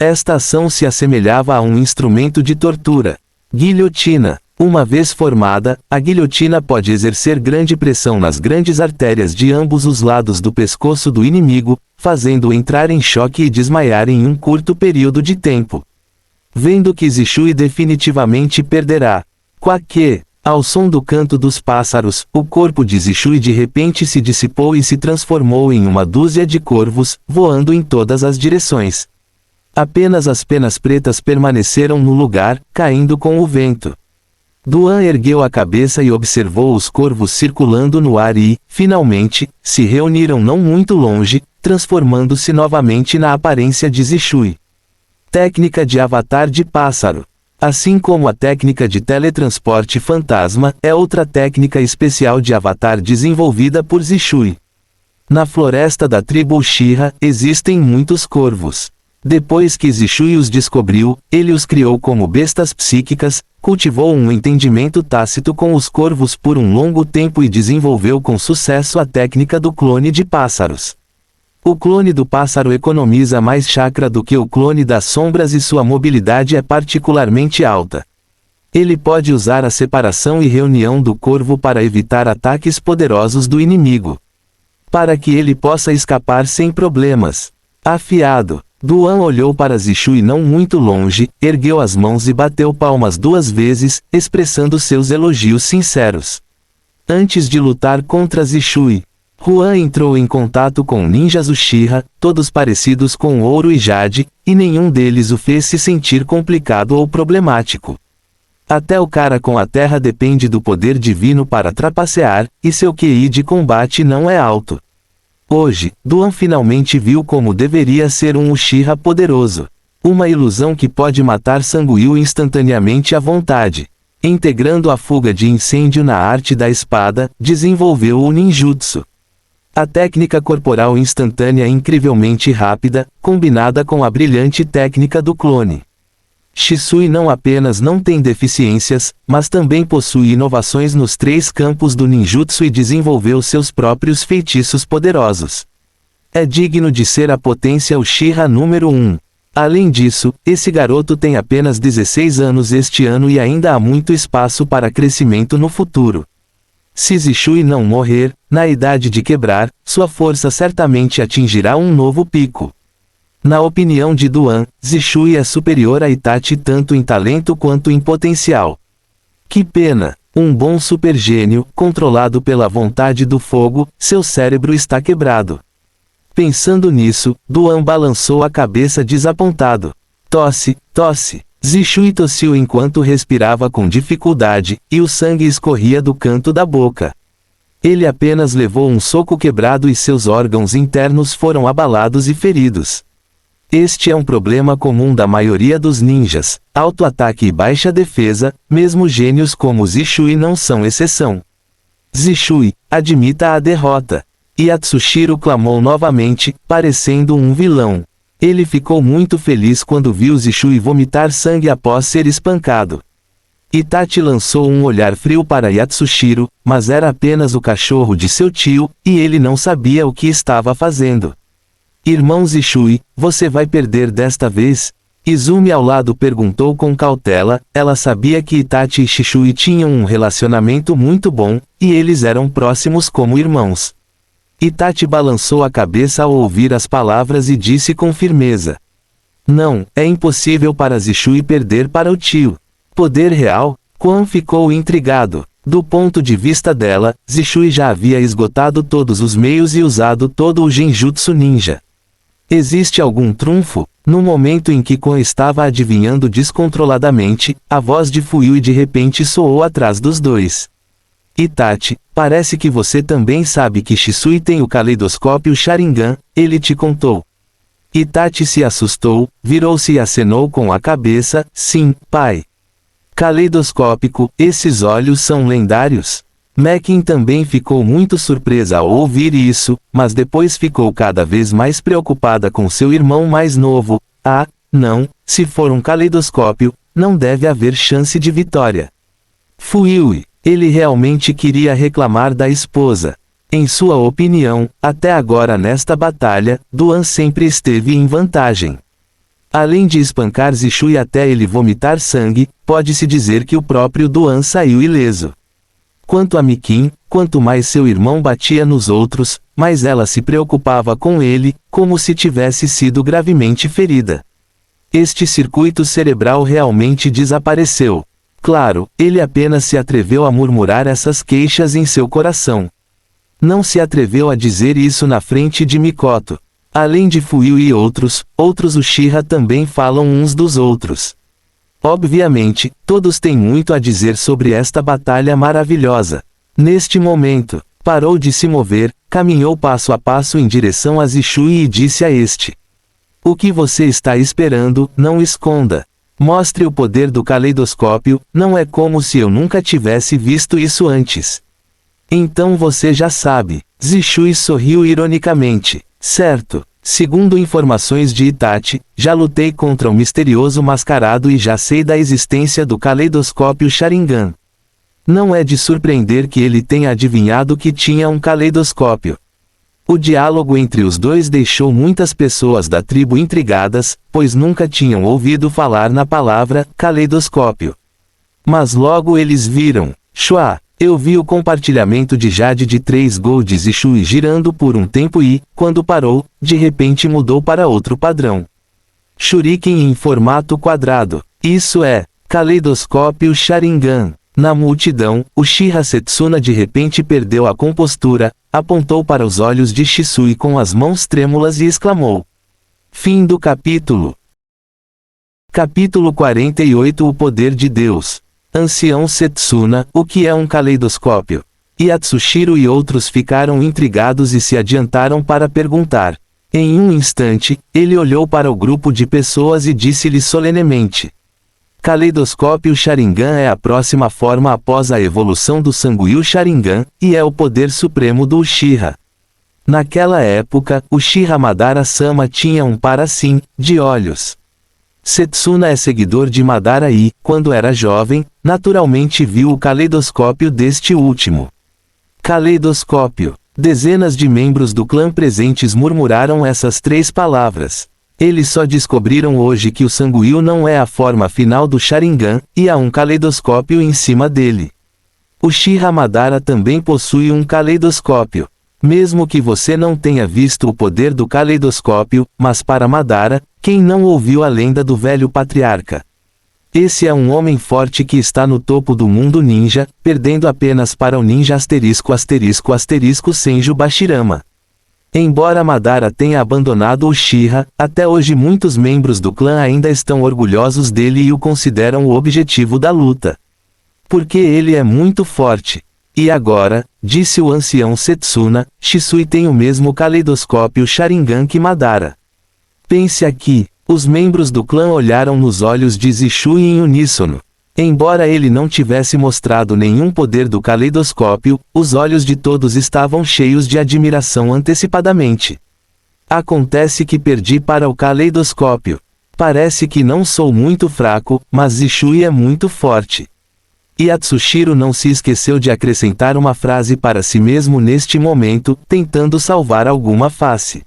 Esta ação se assemelhava a um instrumento de tortura. Guilhotina. Uma vez formada, a guilhotina pode exercer grande pressão nas grandes artérias de ambos os lados do pescoço do inimigo, fazendo-o entrar em choque e desmaiar em um curto período de tempo. Vendo que Zishui definitivamente perderá. Quaque! Ao som do canto dos pássaros, o corpo de Zishui de repente se dissipou e se transformou em uma dúzia de corvos, voando em todas as direções. Apenas as penas pretas permaneceram no lugar, caindo com o vento. Duan ergueu a cabeça e observou os corvos circulando no ar e, finalmente, se reuniram não muito longe, transformando-se novamente na aparência de Zishui. Técnica de avatar de pássaro. Assim como a técnica de teletransporte fantasma, é outra técnica especial de avatar desenvolvida por Zishui. Na floresta da tribo Uchiha, existem muitos corvos. Depois que Zishui os descobriu, ele os criou como bestas psíquicas, cultivou um entendimento tácito com os corvos por um longo tempo e desenvolveu com sucesso a técnica do clone de pássaros. O clone do pássaro economiza mais chakra do que o clone das sombras e sua mobilidade é particularmente alta. Ele pode usar a separação e reunião do corvo para evitar ataques poderosos do inimigo. Para que ele possa escapar sem problemas. Afiado. Duan olhou para Zishui não muito longe, ergueu as mãos e bateu palmas 2 vezes, expressando seus elogios sinceros. Antes de lutar contra Zishui, Huan entrou em contato com ninjas Uchiha, todos parecidos com ouro e jade, e nenhum deles o fez se sentir complicado ou problemático. Até o cara com a terra depende do poder divino para trapacear, e seu QI de combate não é alto. Hoje, Duan finalmente viu como deveria ser um Uchiha poderoso. Uma ilusão que pode matar Sanguil instantaneamente à vontade. Integrando a fuga de incêndio na arte da espada, desenvolveu o ninjutsu. A técnica corporal instantânea incrivelmente rápida, combinada com a brilhante técnica do clone. Shisui não apenas não tem deficiências, mas também possui inovações nos 3 campos do ninjutsu e desenvolveu seus próprios feitiços poderosos. É digno de ser a potência Uchiha número 1. Além disso, esse garoto tem apenas 16 anos este ano e ainda há muito espaço para crescimento no futuro. Se Zishui não morrer, na idade de quebrar, sua força certamente atingirá um novo pico. Na opinião de Duan, Zishui é superior a Itachi tanto em talento quanto em potencial. Que pena! Um bom supergênio, controlado pela vontade do fogo, seu cérebro está quebrado. Pensando nisso, Duan balançou a cabeça desapontado. Tosse, tosse. Zishui tossiu enquanto respirava com dificuldade, e o sangue escorria do canto da boca. Ele apenas levou um soco quebrado e seus órgãos internos foram abalados e feridos. Este é um problema comum da maioria dos ninjas, alto ataque e baixa defesa, mesmo gênios como Zishui não são exceção. Zishui, admita a derrota. E Atsushiro clamou novamente, parecendo um vilão. Ele ficou muito feliz quando viu Zishui vomitar sangue após ser espancado. Itachi lançou um olhar frio para Yatsushiro, mas era apenas o cachorro de seu tio, e ele não sabia o que estava fazendo. Irmão Zishui, você vai perder desta vez? Izumi ao lado perguntou com cautela, ela sabia que Itachi e Shishui tinham um relacionamento muito bom, e eles eram próximos como irmãos. Itachi balançou a cabeça ao ouvir as palavras e disse com firmeza. Não, é impossível para Zishui perder para o tio. Poder real? Quan ficou intrigado. Do ponto de vista dela, Zishui já havia esgotado todos os meios e usado todo o genjutsu ninja. Existe algum trunfo? No momento em que Quan estava adivinhando descontroladamente, a voz de Fuyui de repente soou atrás dos dois. Itachi, parece que você também sabe que Shisui tem o caleidoscópio Sharingan, ele te contou. Itachi se assustou, virou-se e acenou com a cabeça, sim, pai. Caleidoscópico, esses olhos são lendários? Mekin também ficou muito surpresa ao ouvir isso, mas depois ficou cada vez mais preocupada com seu irmão mais novo. Ah, não, se for um caleidoscópio, não deve haver chance de vitória. Fuyui. Ele realmente queria reclamar da esposa. Em sua opinião, até agora nesta batalha, Duan sempre esteve em vantagem. Além de espancar Zishui até ele vomitar sangue, pode-se dizer que o próprio Duan saiu ileso. Quanto a Mikin, quanto mais seu irmão batia nos outros, mais ela se preocupava com ele, como se tivesse sido gravemente ferida. Este circuito cerebral realmente desapareceu. Claro, ele apenas se atreveu a murmurar essas queixas em seu coração. Não se atreveu a dizer isso na frente de Mikoto. Além de Fuyui e outros Uchiha também falam uns dos outros. Obviamente, todos têm muito a dizer sobre esta batalha maravilhosa. Neste momento, parou de se mover, caminhou passo a passo em direção a Zishui e disse a este. O que você está esperando, não esconda. Mostre o poder do caleidoscópio, não é como se eu nunca tivesse visto isso antes. Então você já sabe. Zishui sorriu ironicamente. Certo. Segundo informações de Itachi, já lutei contra um misterioso mascarado e já sei da existência do caleidoscópio Sharingan. Não é de surpreender que ele tenha adivinhado que tinha um caleidoscópio. O diálogo entre os dois deixou muitas pessoas da tribo intrigadas, pois nunca tinham ouvido falar na palavra caleidoscópio. Mas logo eles viram. Shua, eu vi o compartilhamento de Jade de 3 golds e Shui girando por um tempo e, quando parou, de repente mudou para outro padrão. Shuriken em formato quadrado. Isso é, caleidoscópio Sharingan. Na multidão, Uchiha Setsuna de repente perdeu a compostura, apontou para os olhos de Shisui com as mãos trêmulas e exclamou. Fim do capítulo. Capítulo 48 O Poder de Deus. Ancião Setsuna, o que é um caleidoscópio? Yatsushiro e outros ficaram intrigados e se adiantaram para perguntar. Em um instante, ele olhou para o grupo de pessoas e disse-lhe solenemente. Caleidoscópio Sharingan é a próxima forma após a evolução do Sangyu Sharingan, e é o poder supremo do Uchiha. Naquela época, Uchiha Madara-sama tinha um par assim, de olhos. Setsuna é seguidor de Madara e, quando era jovem, naturalmente viu o caleidoscópio deste último. Caleidoscópio. Dezenas de membros do clã presentes murmuraram essas 3 palavras. Eles só descobriram hoje que o Sangyu não é a forma final do Sharingan, e há um caleidoscópio em cima dele. Uchiha Madara também possui um caleidoscópio. Mesmo que você não tenha visto o poder do caleidoscópio, mas para Madara, quem não ouviu a lenda do velho patriarca? Esse é um homem forte que está no topo do mundo ninja, perdendo apenas para o ninja Senju Bashirama. Embora Madara tenha abandonado Uchiha, até hoje muitos membros do clã ainda estão orgulhosos dele e o consideram o objetivo da luta. Porque ele é muito forte. E agora, disse o ancião Setsuna, Shisui tem o mesmo caleidoscópio Sharingan que Madara. Pense aqui, os membros do clã olharam nos olhos de Zishui em uníssono. Embora ele não tivesse mostrado nenhum poder do caleidoscópio, os olhos de todos estavam cheios de admiração antecipadamente. Acontece que perdi para o caleidoscópio. Parece que não sou muito fraco, mas Zishui é muito forte. E Atsushiro não se esqueceu de acrescentar uma frase para si mesmo neste momento, tentando salvar alguma face.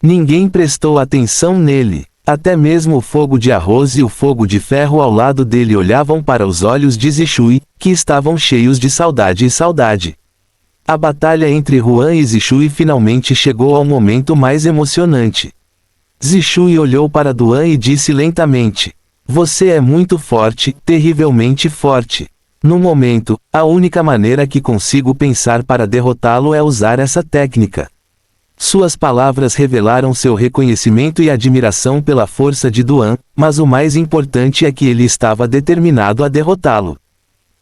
Ninguém prestou atenção nele. Até mesmo o fogo de arroz e o fogo de ferro ao lado dele olhavam para os olhos de Zishui, que estavam cheios de saudade e saudade. A batalha entre Huan e Zishui finalmente chegou ao momento mais emocionante. Zishui olhou para Duan e disse lentamente: "Você é muito forte, terrivelmente forte. No momento, a única maneira que consigo pensar para derrotá-lo é usar essa técnica." Suas palavras revelaram seu reconhecimento e admiração pela força de Duan, mas o mais importante é que ele estava determinado a derrotá-lo.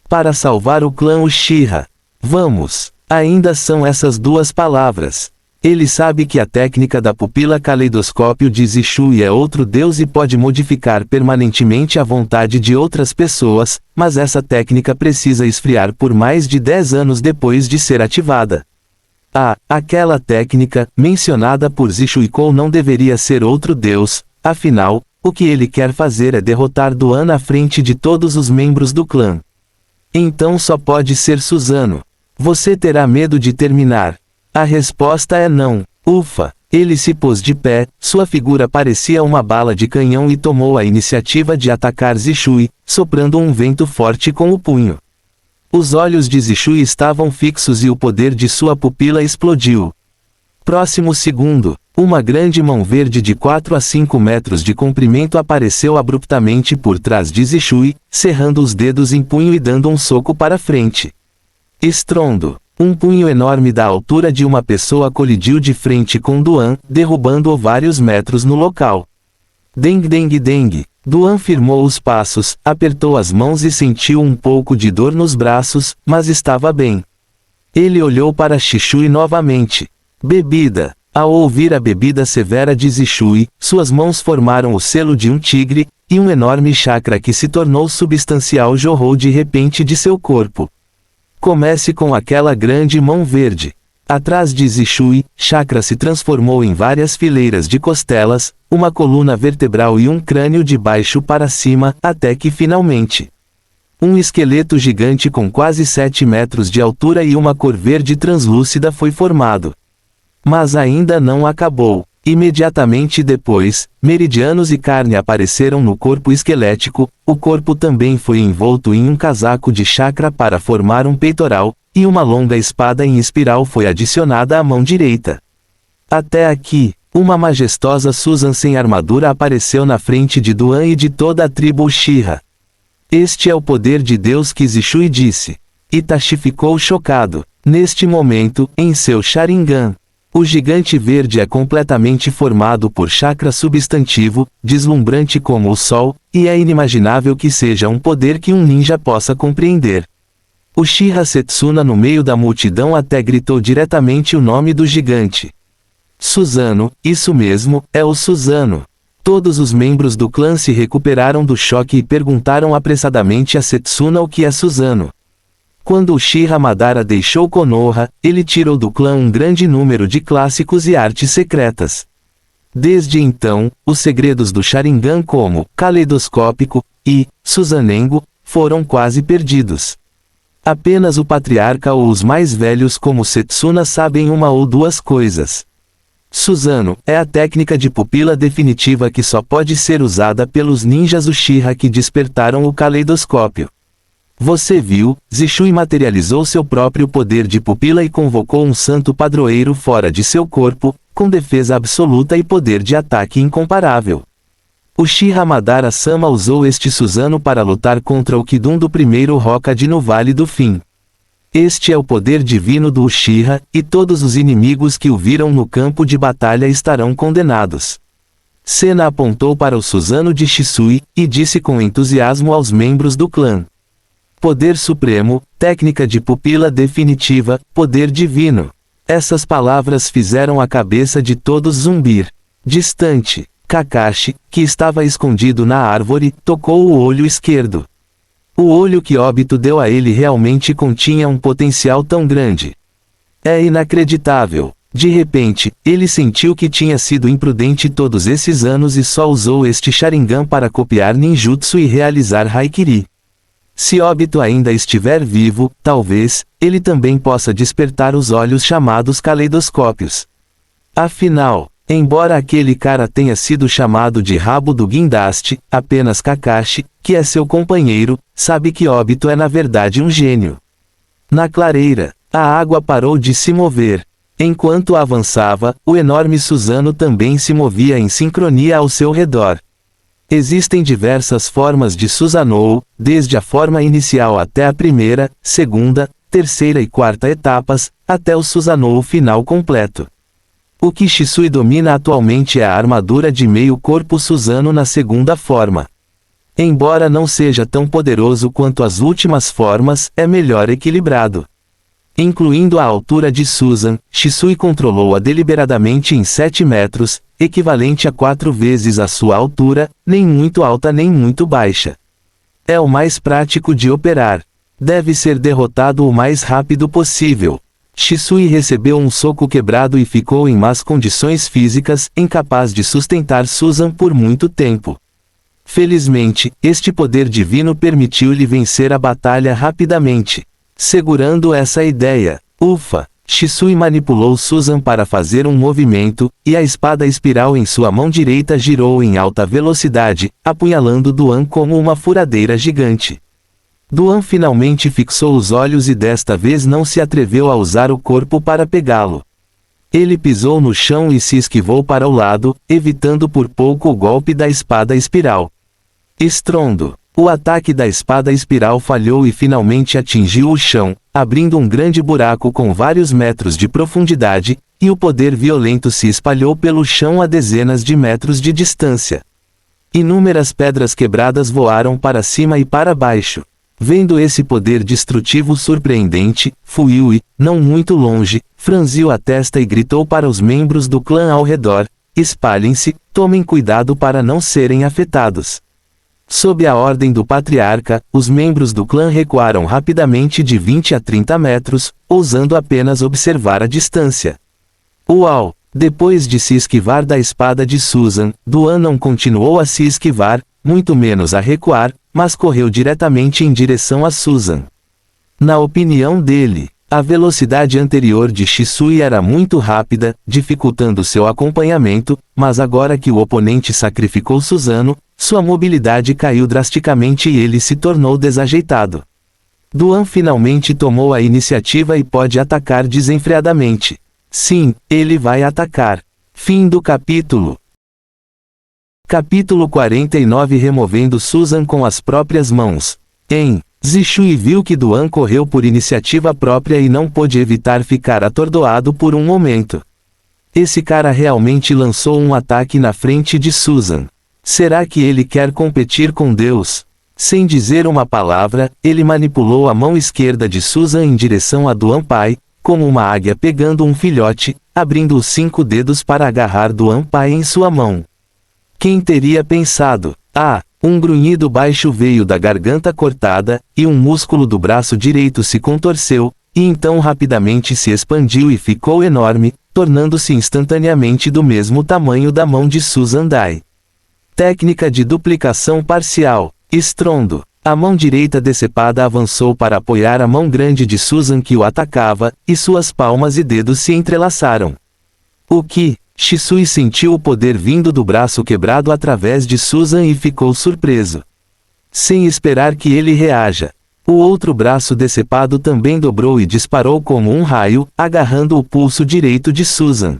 Para salvar o clã Uchiha. Vamos! Ainda são essas duas palavras. Ele sabe que a técnica da pupila caleidoscópio de Zishui é outro deus e pode modificar permanentemente a vontade de outras pessoas, mas essa técnica precisa esfriar por mais de 10 anos depois de ser ativada. Aquela técnica, mencionada por Zishuikou, não deveria ser outro deus, afinal, o que ele quer fazer é derrotar Duan na frente de todos os membros do clã. Então só pode ser Suzano. Você terá medo de terminar? A resposta é não. Ufa! Ele se pôs de pé, sua figura parecia uma bala de canhão e tomou a iniciativa de atacar Zishui, soprando um vento forte com o punho. Os olhos de Zishui estavam fixos e o poder de sua pupila explodiu. Próximo segundo, uma grande mão verde de 4 a 5 metros de comprimento apareceu abruptamente por trás de Zishui, cerrando os dedos em punho e dando um soco para frente. Estrondo. Um punho enorme da altura de uma pessoa colidiu de frente com Duan, derrubando-o vários metros no local. Deng deng deng. Duan firmou os passos, apertou as mãos e sentiu um pouco de dor nos braços, mas estava bem. Ele olhou para Zishui novamente. Bebida. Ao ouvir a bebida severa de Zishui, suas mãos formaram o selo de um tigre, e um enorme chakra que se tornou substancial jorrou de repente de seu corpo. Comece com aquela grande mão verde. Atrás de Zishui, chakra se transformou em várias fileiras de costelas, uma coluna vertebral e um crânio de baixo para cima, até que finalmente um esqueleto gigante com quase 7 metros de altura e uma cor verde translúcida foi formado. Mas ainda não acabou. Imediatamente depois, meridianos e carne apareceram no corpo esquelético, o corpo também foi envolto em um casaco de chakra para formar um peitoral, e uma longa espada em espiral foi adicionada à mão direita. Até aqui, uma majestosa Susan sem armadura apareceu na frente de Duan e de toda a tribo Uchiha. Este é o poder de Deus, que Zishui disse. Itachi ficou chocado. Neste momento, em seu Sharingan, o gigante verde é completamente formado por chakra substantivo, deslumbrante como o sol, e é inimaginável que seja um poder que um ninja possa compreender. Uchiha Setsuna no meio da multidão até gritou diretamente o nome do gigante. Suzano, isso mesmo, é o Suzano. Todos os membros do clã se recuperaram do choque e perguntaram apressadamente a Setsuna o que é Suzano. Quando Uchiha Madara deixou Konoha, ele tirou do clã um grande número de clássicos e artes secretas. Desde então, os segredos do Sharingan como Caleidoscópico e Suzanengo foram quase perdidos. Apenas o patriarca ou os mais velhos como Setsuna sabem uma ou duas coisas. Suzano é a técnica de pupila definitiva que só pode ser usada pelos ninjas Uchiha que despertaram o caleidoscópio. Você viu, Zishui materializou seu próprio poder de pupila e convocou um santo padroeiro fora de seu corpo, com defesa absoluta e poder de ataque incomparável. Uchiha Madara-sama usou este Suzano para lutar contra o Kidun do primeiro Hokage no Vale do Fim. Este é o poder divino do Uchiha, e todos os inimigos que o viram no campo de batalha estarão condenados. Sena apontou para o Suzano de Shisui, e disse com entusiasmo aos membros do clã. Poder supremo, técnica de pupila definitiva, poder divino. Essas palavras fizeram a cabeça de todos zumbir. Distante. Kakashi, que estava escondido na árvore, tocou o olho esquerdo. O olho que Obito deu a ele realmente continha um potencial tão grande. É inacreditável. De repente, ele sentiu que tinha sido imprudente todos esses anos e só usou este Sharingan para copiar ninjutsu e realizar Haikiri. Se Obito ainda estiver vivo, talvez, ele também possa despertar os olhos chamados caleidoscópios. Afinal, embora aquele cara tenha sido chamado de rabo do guindaste, apenas Kakashi, que é seu companheiro, sabe que Obito é na verdade um gênio. Na clareira, a água parou de se mover. Enquanto avançava, o enorme Susanoo também se movia em sincronia ao seu redor. Existem diversas formas de Susanoo, desde a forma inicial até a primeira, segunda, terceira e quarta etapas, até o Susanoo final completo. O que Shisui domina atualmente é a armadura de meio corpo Susanoo na segunda forma. Embora não seja tão poderoso quanto as últimas formas, é melhor equilibrado. Incluindo a altura de Susan, Shisui controlou-a deliberadamente em 7 metros, equivalente a 4 vezes a sua altura, nem muito alta nem muito baixa. É o mais prático de operar. Deve ser derrotado o mais rápido possível. Shisui recebeu um soco quebrado e ficou em más condições físicas, incapaz de sustentar Susan por muito tempo. Felizmente, este poder divino permitiu-lhe vencer a batalha rapidamente. Segurando essa ideia, Shisui manipulou Susan para fazer um movimento, e a espada espiral em sua mão direita girou em alta velocidade, apunhalando Duan como uma furadeira gigante. Duan finalmente fixou os olhos e desta vez não se atreveu a usar o corpo para pegá-lo. Ele pisou no chão e se esquivou para o lado, evitando por pouco o golpe da espada espiral. Estrondo. O ataque da espada espiral falhou e finalmente atingiu o chão, abrindo um grande buraco com vários metros de profundidade, e o poder violento se espalhou pelo chão a dezenas de metros de distância. Inúmeras pedras quebradas voaram para cima e para baixo. Vendo esse poder destrutivo surpreendente, Fuyui, não muito longe, franziu a testa e gritou para os membros do clã ao redor: espalhem-se, tomem cuidado para não serem afetados. Sob a ordem do patriarca, os membros do clã recuaram rapidamente de 20 a 30 metros, ousando apenas observar a distância. Uau! Depois de se esquivar da espada de Susan, Duan não continuou a se esquivar, muito menos a recuar, mas correu diretamente em direção a Susan. Na opinião dele, a velocidade anterior de Shisui era muito rápida, dificultando seu acompanhamento, mas agora que o oponente sacrificou Susanoo, sua mobilidade caiu drasticamente e ele se tornou desajeitado. Duan finalmente tomou a iniciativa e pode atacar desenfreadamente. Sim, ele vai atacar. Fim do capítulo. Capítulo 49. Removendo Susan com as próprias mãos. Zishui viu que Duan correu por iniciativa própria e não pôde evitar ficar atordoado por um momento. Esse cara realmente lançou um ataque na frente de Susan. Será que ele quer competir com Deus? Sem dizer uma palavra, ele manipulou a mão esquerda de Susan em direção a Duan Pai, como uma águia pegando um filhote, abrindo os 5 dedos para agarrar Duan Pai em sua mão. Quem teria pensado? Um grunhido baixo veio da garganta cortada, e um músculo do braço direito se contorceu, e então rapidamente se expandiu e ficou enorme, tornando-se instantaneamente do mesmo tamanho da mão de Susan Dai. Técnica de duplicação parcial. Estrondo. A mão direita decepada avançou para apoiar a mão grande de Susan que o atacava, e suas palmas e dedos se entrelaçaram. Shisui sentiu o poder vindo do braço quebrado através de Susan e ficou surpreso. Sem esperar que ele reaja, o outro braço decepado também dobrou e disparou como um raio, agarrando o pulso direito de Susan.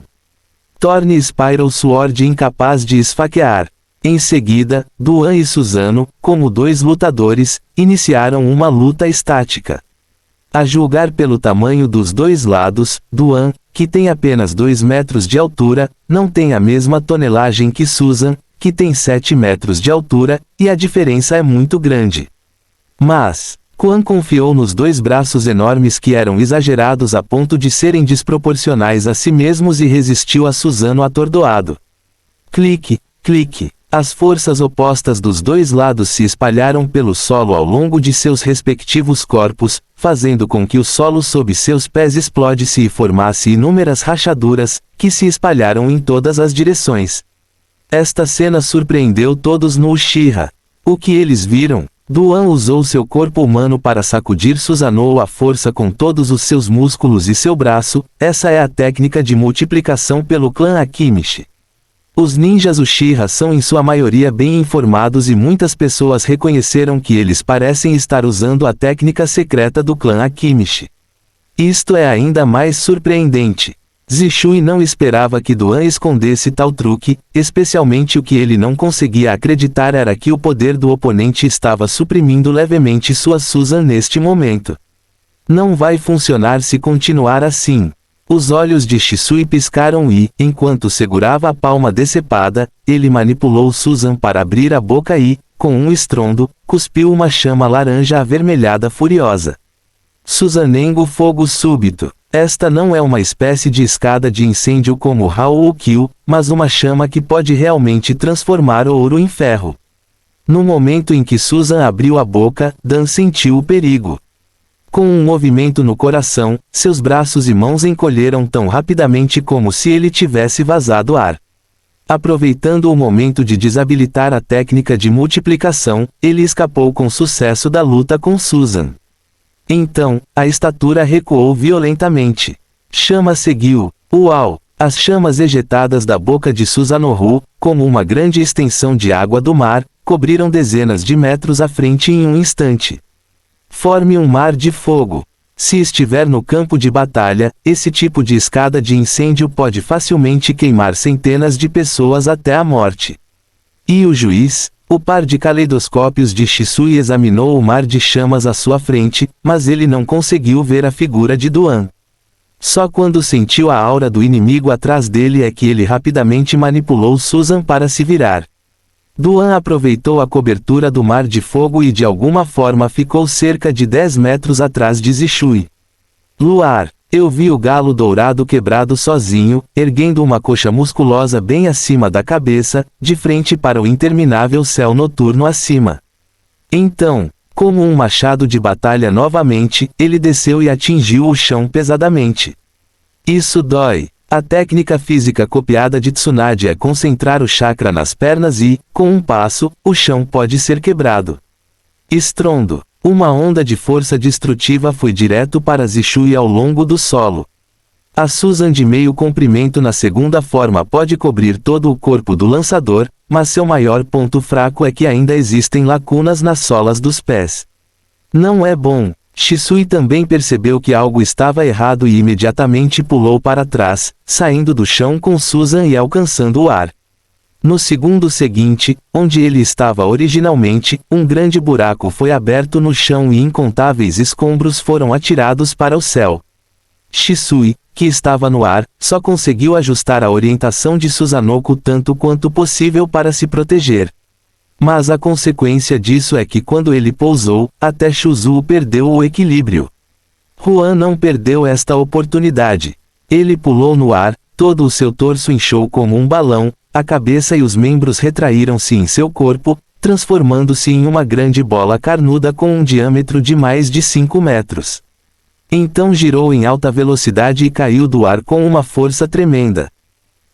Torne Spiral Sword incapaz de esfaquear. Em seguida, Duan e Susanoo, como 2 lutadores, iniciaram uma luta estática. A julgar pelo tamanho dos dois lados, Duan, que tem apenas 2 metros de altura, não tem a mesma tonelagem que Susan, que tem 7 metros de altura, e a diferença é muito grande. Mas, Quan confiou nos 2 braços enormes que eram exagerados a ponto de serem desproporcionais a si mesmos e resistiu a Susanoo atordoado. Clique. Clique. As forças opostas dos dois lados se espalharam pelo solo ao longo de seus respectivos corpos, fazendo com que o solo sob seus pés explodisse e formasse inúmeras rachaduras, que se espalharam em todas as direções. Esta cena surpreendeu todos no Uchiha. O que eles viram? Duan usou seu corpo humano para sacudir Susanoo à força com todos os seus músculos e seu braço. Essa é a técnica de multiplicação pelo clã Akimishi. Os ninjas Uchiha são em sua maioria bem informados e muitas pessoas reconheceram que eles parecem estar usando a técnica secreta do clã Akimishi. Isto é ainda mais surpreendente. Zishui não esperava que Duan escondesse tal truque, especialmente o que ele não conseguia acreditar era que o poder do oponente estava suprimindo levemente sua Susan neste momento. Não vai funcionar se continuar assim. Os olhos de Shisui piscaram e, enquanto segurava a palma decepada, ele manipulou Susan para abrir a boca e, com um estrondo, cuspiu uma chama laranja avermelhada furiosa. Susanengo fogo súbito. Esta não é uma espécie de escada de incêndio como Hao-Ukyu, mas uma chama que pode realmente transformar ouro em ferro. No momento em que Susan abriu a boca, Dan sentiu o perigo. Com um movimento no coração, seus braços e mãos encolheram tão rapidamente como se ele tivesse vazado ar. Aproveitando o momento de desabilitar a técnica de multiplicação, ele escapou com sucesso da luta com Susan. Então, a estatura recuou violentamente. Chama seguiu. Uau! As chamas ejetadas da boca de Susanoo, como uma grande extensão de água do mar, cobriram dezenas de metros à frente em um instante. Forme um mar de fogo. Se estiver no campo de batalha, esse tipo de escada de incêndio pode facilmente queimar centenas de pessoas até a morte. E o juiz? O par de caleidoscópios de Shisui examinou o mar de chamas à sua frente, mas ele não conseguiu ver a figura de Duan. Só quando sentiu a aura do inimigo atrás dele é que ele rapidamente manipulou Susan para se virar. Duan aproveitou a cobertura do mar de fogo e de alguma forma ficou cerca de 10 metros atrás de Zishui. Luar. Eu vi o galo dourado quebrado sozinho, erguendo uma coxa musculosa bem acima da cabeça, de frente para o interminável céu noturno acima. Então, como um machado de batalha novamente, ele desceu e atingiu o chão pesadamente. Isso dói. A técnica física copiada de Tsunade é concentrar o chakra nas pernas e, com um passo, o chão pode ser quebrado. Estrondo. Uma onda de força destrutiva foi direto para Zishui ao longo do solo. A Susan de meio comprimento na segunda forma pode cobrir todo o corpo do lançador, mas seu maior ponto fraco é que ainda existem lacunas nas solas dos pés. Não é bom. Shisui também percebeu que algo estava errado e imediatamente pulou para trás, saindo do chão com Susan e alcançando o ar. No segundo seguinte, onde ele estava originalmente, um grande buraco foi aberto no chão e incontáveis escombros foram atirados para o céu. Shisui, que estava no ar, só conseguiu ajustar a orientação de Susanoo tanto quanto possível para se proteger. Mas a consequência disso é que quando ele pousou, até Shuzu perdeu o equilíbrio. Juan não perdeu esta oportunidade. Ele pulou no ar, todo o seu torso inchou como um balão, a cabeça e os membros retraíram-se em seu corpo, transformando-se em uma grande bola carnuda com um diâmetro de mais de 5 metros. Então girou em alta velocidade e caiu do ar com uma força tremenda.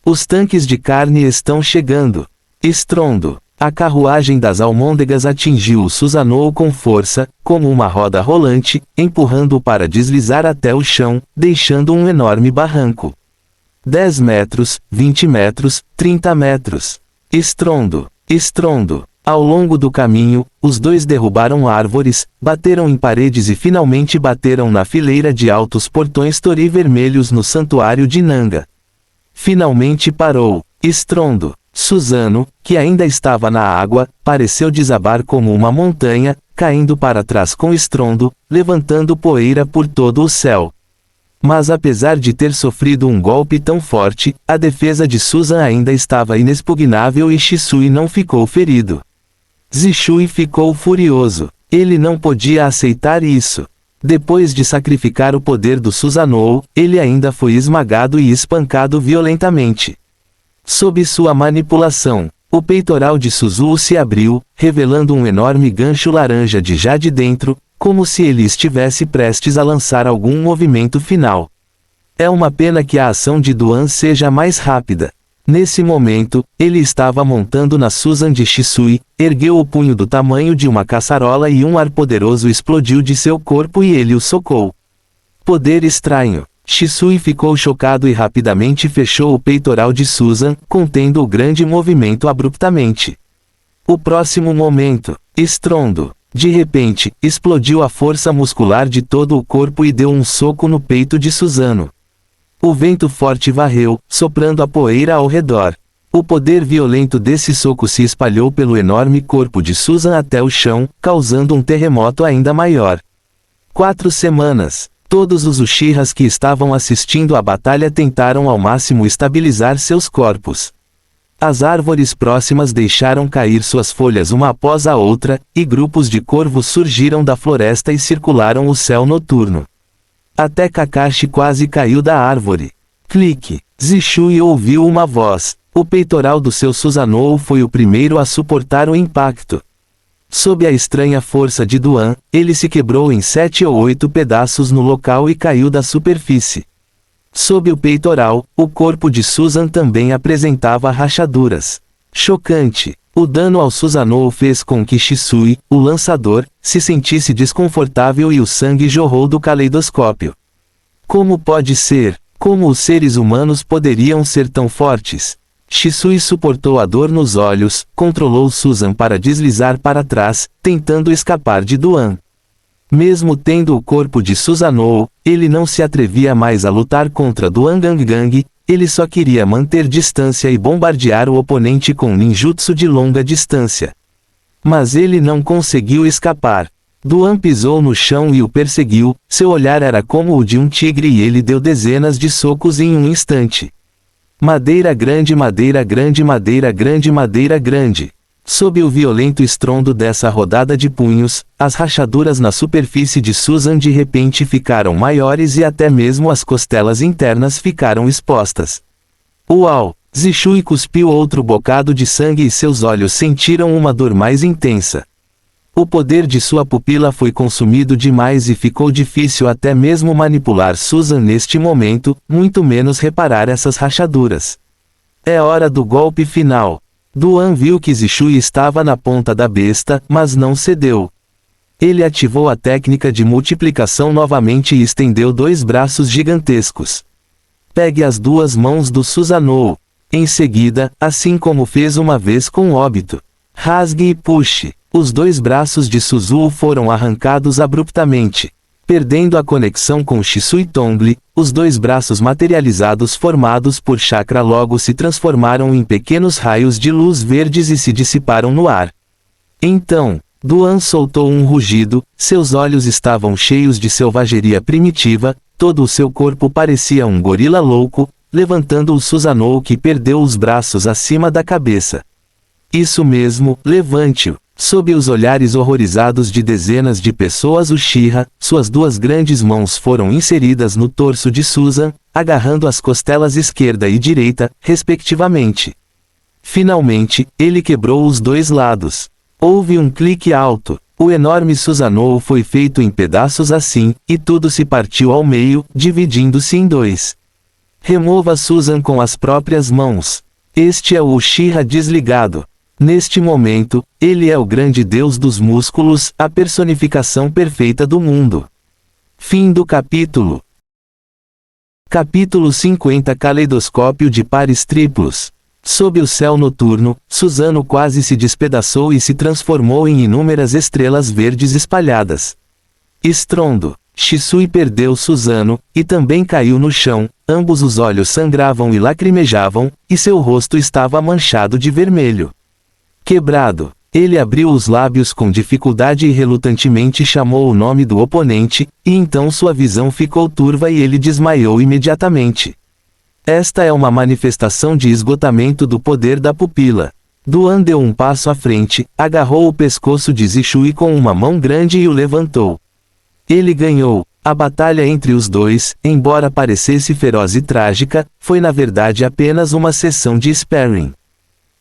Os tanques de carne estão chegando. Estrondo. A carruagem das almôndegas atingiu o Susanoo com força, como uma roda rolante, empurrando-o para deslizar até o chão, deixando um enorme barranco. 10 metros, 20 metros, 30 metros. Estrondo. Estrondo. Ao longo do caminho, os dois derrubaram árvores, bateram em paredes e finalmente bateram na fileira de altos portões tori vermelhos no santuário de Nanga. Finalmente parou. Estrondo. Susano, que ainda estava na água, pareceu desabar como uma montanha, caindo para trás com estrondo, levantando poeira por todo o céu. Mas apesar de ter sofrido um golpe tão forte, a defesa de Susan ainda estava inexpugnável e Shisui não ficou ferido. Zishui ficou furioso. Ele não podia aceitar isso. Depois de sacrificar o poder do Susanoo, ele ainda foi esmagado e espancado violentamente. Sob sua manipulação, O peitoral de Suzuo se abriu, revelando um enorme gancho laranja de jade dentro, como se ele estivesse prestes a lançar algum movimento final. É uma pena que a ação de Duan seja mais rápida. Nesse momento, ele estava montando na Susan de Shisui, ergueu o punho do tamanho de uma caçarola e um ar poderoso explodiu de seu corpo e ele o socou. Poder estranho. Shisui ficou chocado e rapidamente fechou o peitoral de Susan, contendo o grande movimento abruptamente. O próximo momento, estrondo. De repente, explodiu a força muscular de todo o corpo e deu um soco no peito de Susano. O vento forte varreu, soprando a poeira ao redor. O poder violento desse soco se espalhou pelo enorme corpo de Susan até o chão, causando um terremoto ainda maior. 4 semanas. Todos os Uchihas que estavam assistindo à batalha tentaram ao máximo estabilizar seus corpos. As árvores próximas deixaram cair suas folhas uma após a outra, e grupos de corvos surgiram da floresta e circularam o céu noturno. Até Kakashi quase caiu da árvore. Clique. Zishui ouviu uma voz. O peitoral do seu Susanoo foi o primeiro a suportar o impacto. Sob a estranha força de Duan, ele se quebrou em 7 ou 8 pedaços no local e caiu da superfície. Sob o peitoral, o corpo de Susan também apresentava rachaduras. Chocante. O dano ao Susanoo fez com que Shisui, o lançador, se sentisse desconfortável e o sangue jorrou do caleidoscópio. Como pode ser? Como os seres humanos poderiam ser tão fortes? Shisui suportou a dor nos olhos, controlou Susan para deslizar para trás, tentando escapar de Duan. Mesmo tendo o corpo de Susanoo, ele não se atrevia mais a lutar contra Duan Gangang, ele só queria manter distância e bombardear o oponente com ninjutsu de longa distância. Mas ele não conseguiu escapar. Duan pisou no chão e o perseguiu, seu olhar era como o de um tigre e ele deu dezenas de socos em um instante. Madeira grande, madeira grande, madeira grande, madeira grande. Sob o violento estrondo dessa rodada de punhos, as rachaduras na superfície de Susan de repente ficaram maiores e até mesmo as costelas internas ficaram expostas. Uau! Zishui cuspiu outro bocado de sangue e seus olhos sentiram uma dor mais intensa. O poder de sua pupila foi consumido demais e ficou difícil até mesmo manipular Susan neste momento, muito menos reparar essas rachaduras. É hora do golpe final. Duan viu que Zishui estava na ponta da besta, mas não cedeu. Ele ativou a técnica de multiplicação novamente e estendeu 2 braços gigantescos. Pegue as 2 mãos do Susanoo. Em seguida, assim como fez uma vez com Obito. Rasgue e puxe. Os 2 braços de Suzuo foram arrancados abruptamente. Perdendo a conexão com Shisui Tongli, os 2 braços materializados formados por chakra logo se transformaram em pequenos raios de luz verdes e se dissiparam no ar. Então, Duan soltou um rugido, seus olhos estavam cheios de selvageria primitiva, todo o seu corpo parecia um gorila louco, levantando o Susanoo que perdeu os braços acima da cabeça. Isso mesmo, levante-o. Sob os olhares horrorizados de dezenas de pessoas Uchiha, suas 2 grandes mãos foram inseridas no torso de Susan, agarrando as costelas esquerda e direita, respectivamente. Finalmente, ele quebrou os 2 lados. Houve um clique alto. O enorme Susanoo foi feito em pedaços assim, e tudo se partiu ao meio, dividindo-se em 2. Remova Susan com as próprias mãos. Este é o Uchiha desligado. Neste momento, ele é o grande deus dos músculos, a personificação perfeita do mundo. Fim do capítulo. Capítulo 50 Caleidoscópio de pares triplos. Sob o céu noturno, Susano quase se despedaçou e se transformou em inúmeras estrelas verdes espalhadas. Estrondo. Shisui perdeu Susano, e também caiu no chão, ambos os olhos sangravam e lacrimejavam, e seu rosto estava manchado de vermelho. Quebrado. Ele abriu os lábios com dificuldade e relutantemente chamou o nome do oponente, e então sua visão ficou turva e ele desmaiou imediatamente. Esta é uma manifestação de esgotamento do poder da pupila. Duan deu um passo à frente, agarrou o pescoço de Zishui com uma mão grande e o levantou. Ele ganhou. A batalha entre os 2, embora parecesse feroz e trágica, foi na verdade apenas uma sessão de sparring.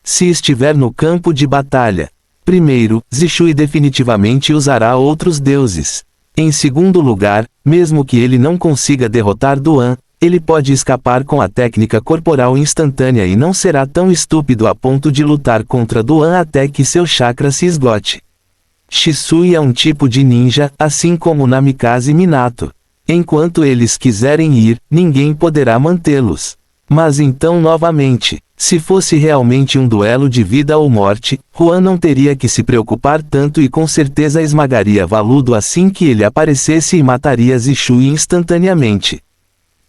Se estiver no campo de batalha. Primeiro, Zishui definitivamente usará outros deuses. Em segundo lugar, mesmo que ele não consiga derrotar Duan, ele pode escapar com a técnica corporal instantânea e não será tão estúpido a ponto de lutar contra Duan até que seu chakra se esgote. Shisui é um tipo de ninja, assim como Namikaze e Minato. Enquanto eles quiserem ir, ninguém poderá mantê-los. Mas então novamente, se fosse realmente um duelo de vida ou morte, Juan não teria que se preocupar tanto e com certeza esmagaria Valudo assim que ele aparecesse e mataria Zishui instantaneamente.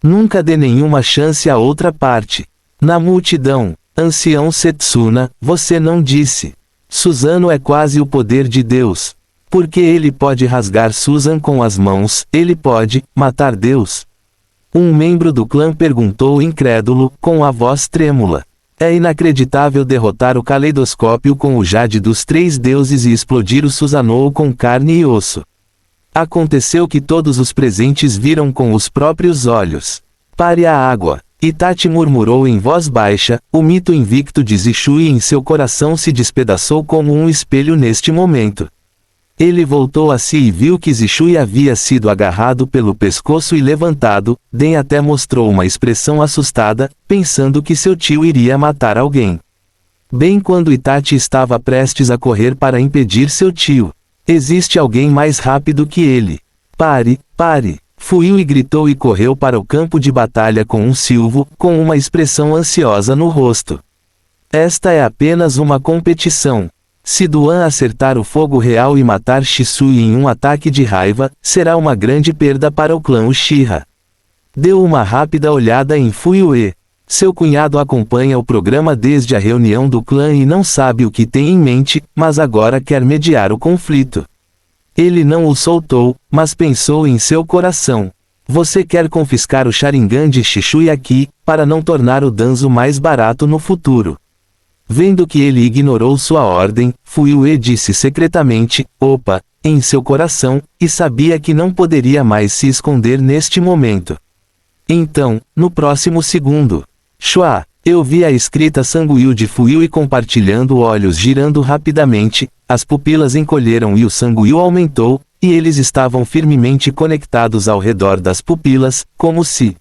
Nunca dê nenhuma chance à outra parte. Na multidão, ancião Setsuna, você não disse. Susanoo é quase o poder de Deus. Porque ele pode rasgar Susan com as mãos, ele pode matar Deus? Um membro do clã perguntou incrédulo, com a voz trêmula. É inacreditável derrotar o caleidoscópio com o jade dos três deuses e explodir o Susanoo com carne e osso. Aconteceu que todos os presentes viram com os próprios olhos. Pare a água. Itachi murmurou em voz baixa, o mito invicto de Zishui em seu coração se despedaçou como um espelho neste momento. Ele voltou a si e viu que Zishui havia sido agarrado pelo pescoço e levantado. Den até mostrou uma expressão assustada, pensando que seu tio iria matar alguém. Bem quando Itachi estava prestes a correr para impedir seu tio. Existe alguém mais rápido que ele. Pare, pare! Fuiu e gritou e correu para o campo de batalha com um silvo, com uma expressão ansiosa no rosto. Esta é apenas uma competição. Se Duan acertar o fogo real e matar Shisui em um ataque de raiva, será uma grande perda para o clã Uchiha. Deu uma rápida olhada em Fuyue. Seu cunhado acompanha o programa desde a reunião do clã e não sabe o que tem em mente, mas agora quer mediar o conflito. Ele não o soltou, mas pensou em seu coração. Você quer confiscar o Sharingan de Shisui aqui, para não tornar o Danzo mais barato no futuro. Vendo que ele ignorou sua ordem, Fuyue disse secretamente, opa, em seu coração, e sabia que não poderia mais se esconder neste momento. Então, no próximo segundo, Shua, eu vi a escrita sanguínea de Fuyue compartilhando olhos girando rapidamente, as pupilas encolheram e o sanguíneo aumentou, e eles estavam firmemente conectados ao redor das pupilas, como se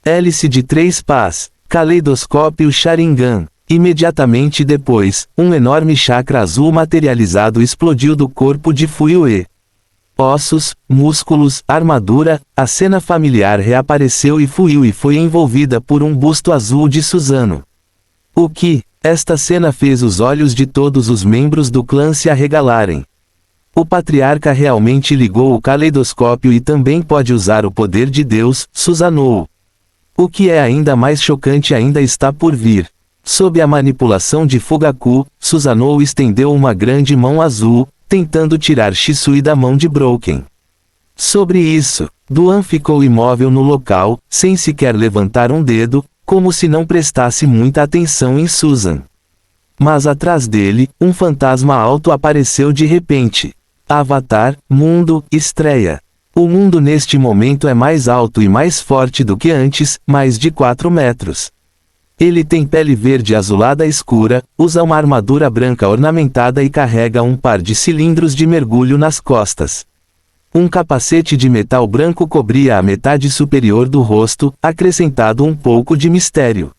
hélice de 3 pás, caleidoscópio Sharingan. Imediatamente depois, um enorme chakra azul materializado explodiu do corpo de Fuyue. Ossos, músculos, armadura, a cena familiar reapareceu e Fuyue foi envolvida por um busto azul de Susanoo. O que? Esta cena fez os olhos de todos os membros do clã se arregalarem. O patriarca realmente ligou o caleidoscópio e também pode usar o poder de Deus, Susanoo. O que é ainda mais chocante ainda está por vir. Sob a manipulação de Fugaku, Susanoo estendeu uma grande mão azul, tentando tirar Shisui da mão de Broken. Sobre isso, Duan ficou imóvel no local, sem sequer levantar um dedo, como se não prestasse muita atenção em Susan. Mas atrás dele, um fantasma alto apareceu de repente. Avatar, mundo, estreia. O mundo neste momento é mais alto e mais forte do que antes, mais de 4 metros. Ele tem pele verde azulada escura, usa uma armadura branca ornamentada e carrega um par de cilindros de mergulho nas costas. Um capacete de metal branco cobria a metade superior do rosto, acrescentado um pouco de mistério.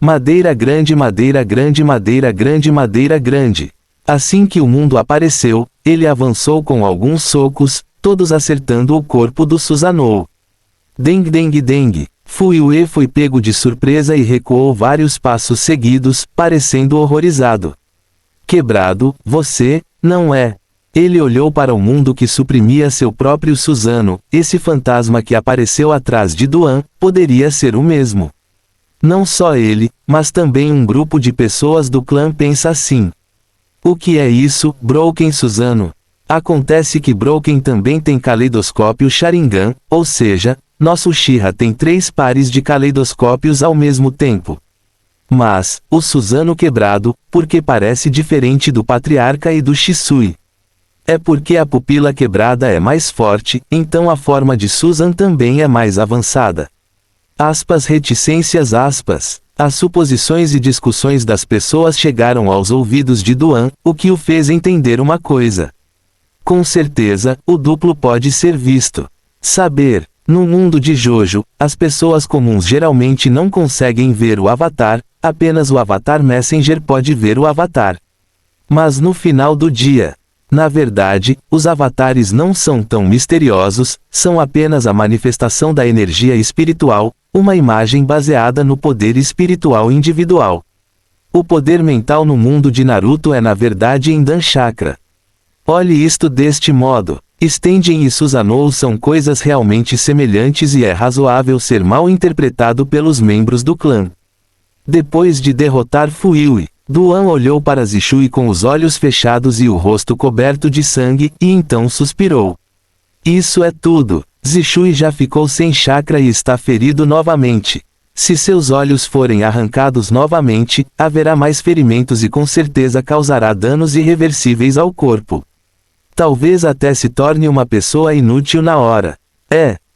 Madeira grande, madeira grande, madeira grande, madeira grande. Assim que o mundo apareceu, ele avançou com alguns socos, todos acertando o corpo do Susanoo. Deng deng deng. Fuyue foi pego de surpresa e recuou vários passos seguidos, parecendo horrorizado. Quebrado, você, não é? Ele olhou para o mundo que suprimia seu próprio Susanoo, esse fantasma que apareceu atrás de Duan, poderia ser o mesmo. Não só ele, mas também um grupo de pessoas do clã pensa assim. O que é isso, Broken Susanoo? Acontece que Broken também tem caleidoscópio Sharingan, ou seja, nosso Uchiha tem 3 pares de caleidoscópios ao mesmo tempo. Mas, o Susanoo quebrado, porque parece diferente do patriarca e do Shisui. É porque a pupila quebrada é mais forte, então a forma de Susan também é mais avançada. Reticências. As suposições e discussões das pessoas chegaram aos ouvidos de Duan, o que o fez entender uma coisa. Com certeza, o duplo pode ser visto. Saber. No mundo de Jojo, as pessoas comuns geralmente não conseguem ver o avatar, apenas o Avatar Messenger pode ver o avatar. Mas no final do dia, na verdade, os avatares não são tão misteriosos, são apenas a manifestação da energia espiritual, uma imagem baseada no poder espiritual individual. O poder mental no mundo de Naruto é na verdade Endan Chakra. Olhe isto deste modo. Stenjin e Susanoo são coisas realmente semelhantes e é razoável ser mal interpretado pelos membros do clã. Depois de derrotar Fuyui, Duan olhou para Zishui com os olhos fechados e o rosto coberto de sangue, e então suspirou. Isso é tudo. Zishui já ficou sem chakra e está ferido novamente. Se seus olhos forem arrancados novamente, haverá mais ferimentos e com certeza causará danos irreversíveis ao corpo. Talvez até se torne uma pessoa inútil na hora.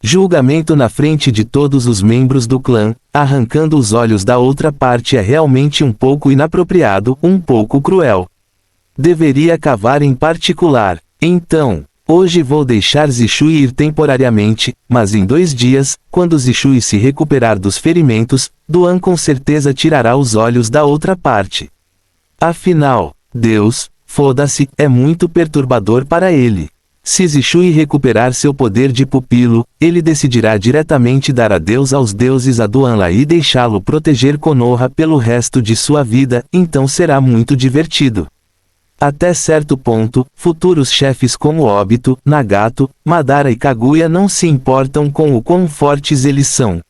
Julgamento na frente de todos os membros do clã, arrancando os olhos da outra parte é realmente um pouco inapropriado, um pouco cruel. Deveria cavar em particular. Então, hoje vou deixar Zishui ir temporariamente, mas em 2 dias, quando Zishui se recuperar dos ferimentos, Duan com certeza tirará os olhos da outra parte. Afinal, Deus, foda-se, é muito perturbador para ele. Se Zishui recuperar seu poder de pupilo, ele decidirá diretamente dar adeus aos deuses a Duanla e deixá-lo proteger Konoha pelo resto de sua vida, então será muito divertido. Até certo ponto, futuros chefes como Obito, Nagato, Madara e Kaguya não se importam com o quão fortes eles são.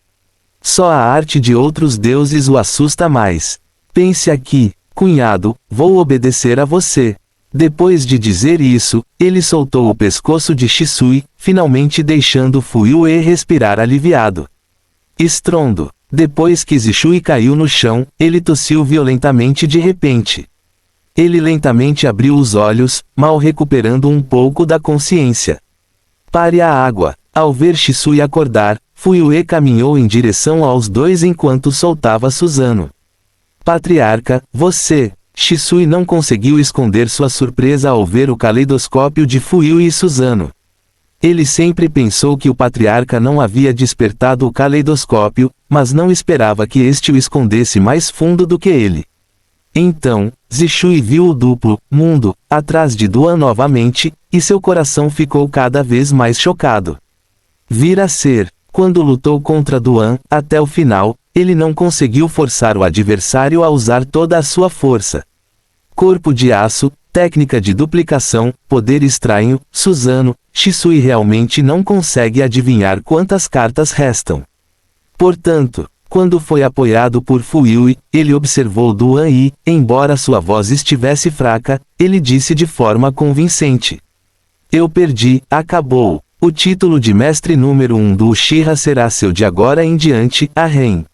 Só a arte de outros deuses o assusta mais. Pense aqui, cunhado, vou obedecer a você. Depois de dizer isso, ele soltou o pescoço de Shisui, finalmente deixando Fuyue respirar aliviado. Estrondo. Depois que Zishui caiu no chão, ele tossiu violentamente de repente. Ele lentamente abriu os olhos, mal recuperando um pouco da consciência. Pare a água. Ao ver Shisui acordar, Fuyue caminhou em direção aos dois enquanto soltava Susanoo. Patriarca, você... Shisui não conseguiu esconder sua surpresa ao ver o caleidoscópio de Fuyui e Susanoo. Ele sempre pensou que o patriarca não havia despertado o caleidoscópio, mas não esperava que este o escondesse mais fundo do que ele. Então, Zishui viu o duplo mundo atrás de Duan novamente, e seu coração ficou cada vez mais chocado. Vir a ser, quando lutou contra Duan, até o final, ele não conseguiu forçar o adversário a usar toda a sua força. Corpo de aço, técnica de duplicação, poder estranho, Susanoo, Shisui realmente não consegue adivinhar quantas cartas restam. Portanto, quando foi apoiado por Fuyui, ele observou Duan e, embora sua voz estivesse fraca, ele disse de forma convincente: "Eu perdi, acabou. O título de mestre número 1 do Uchiha será seu de agora em diante, Arren."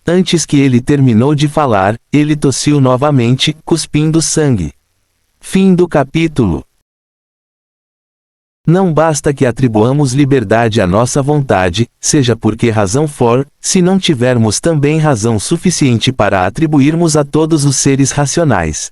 Antes que ele terminou de falar, ele tossiu novamente, cuspindo sangue. Fim do capítulo. Não basta que atribuamos liberdade à nossa vontade, seja por que razão for, se não tivermos também razão suficiente para atribuirmos a todos os seres racionais.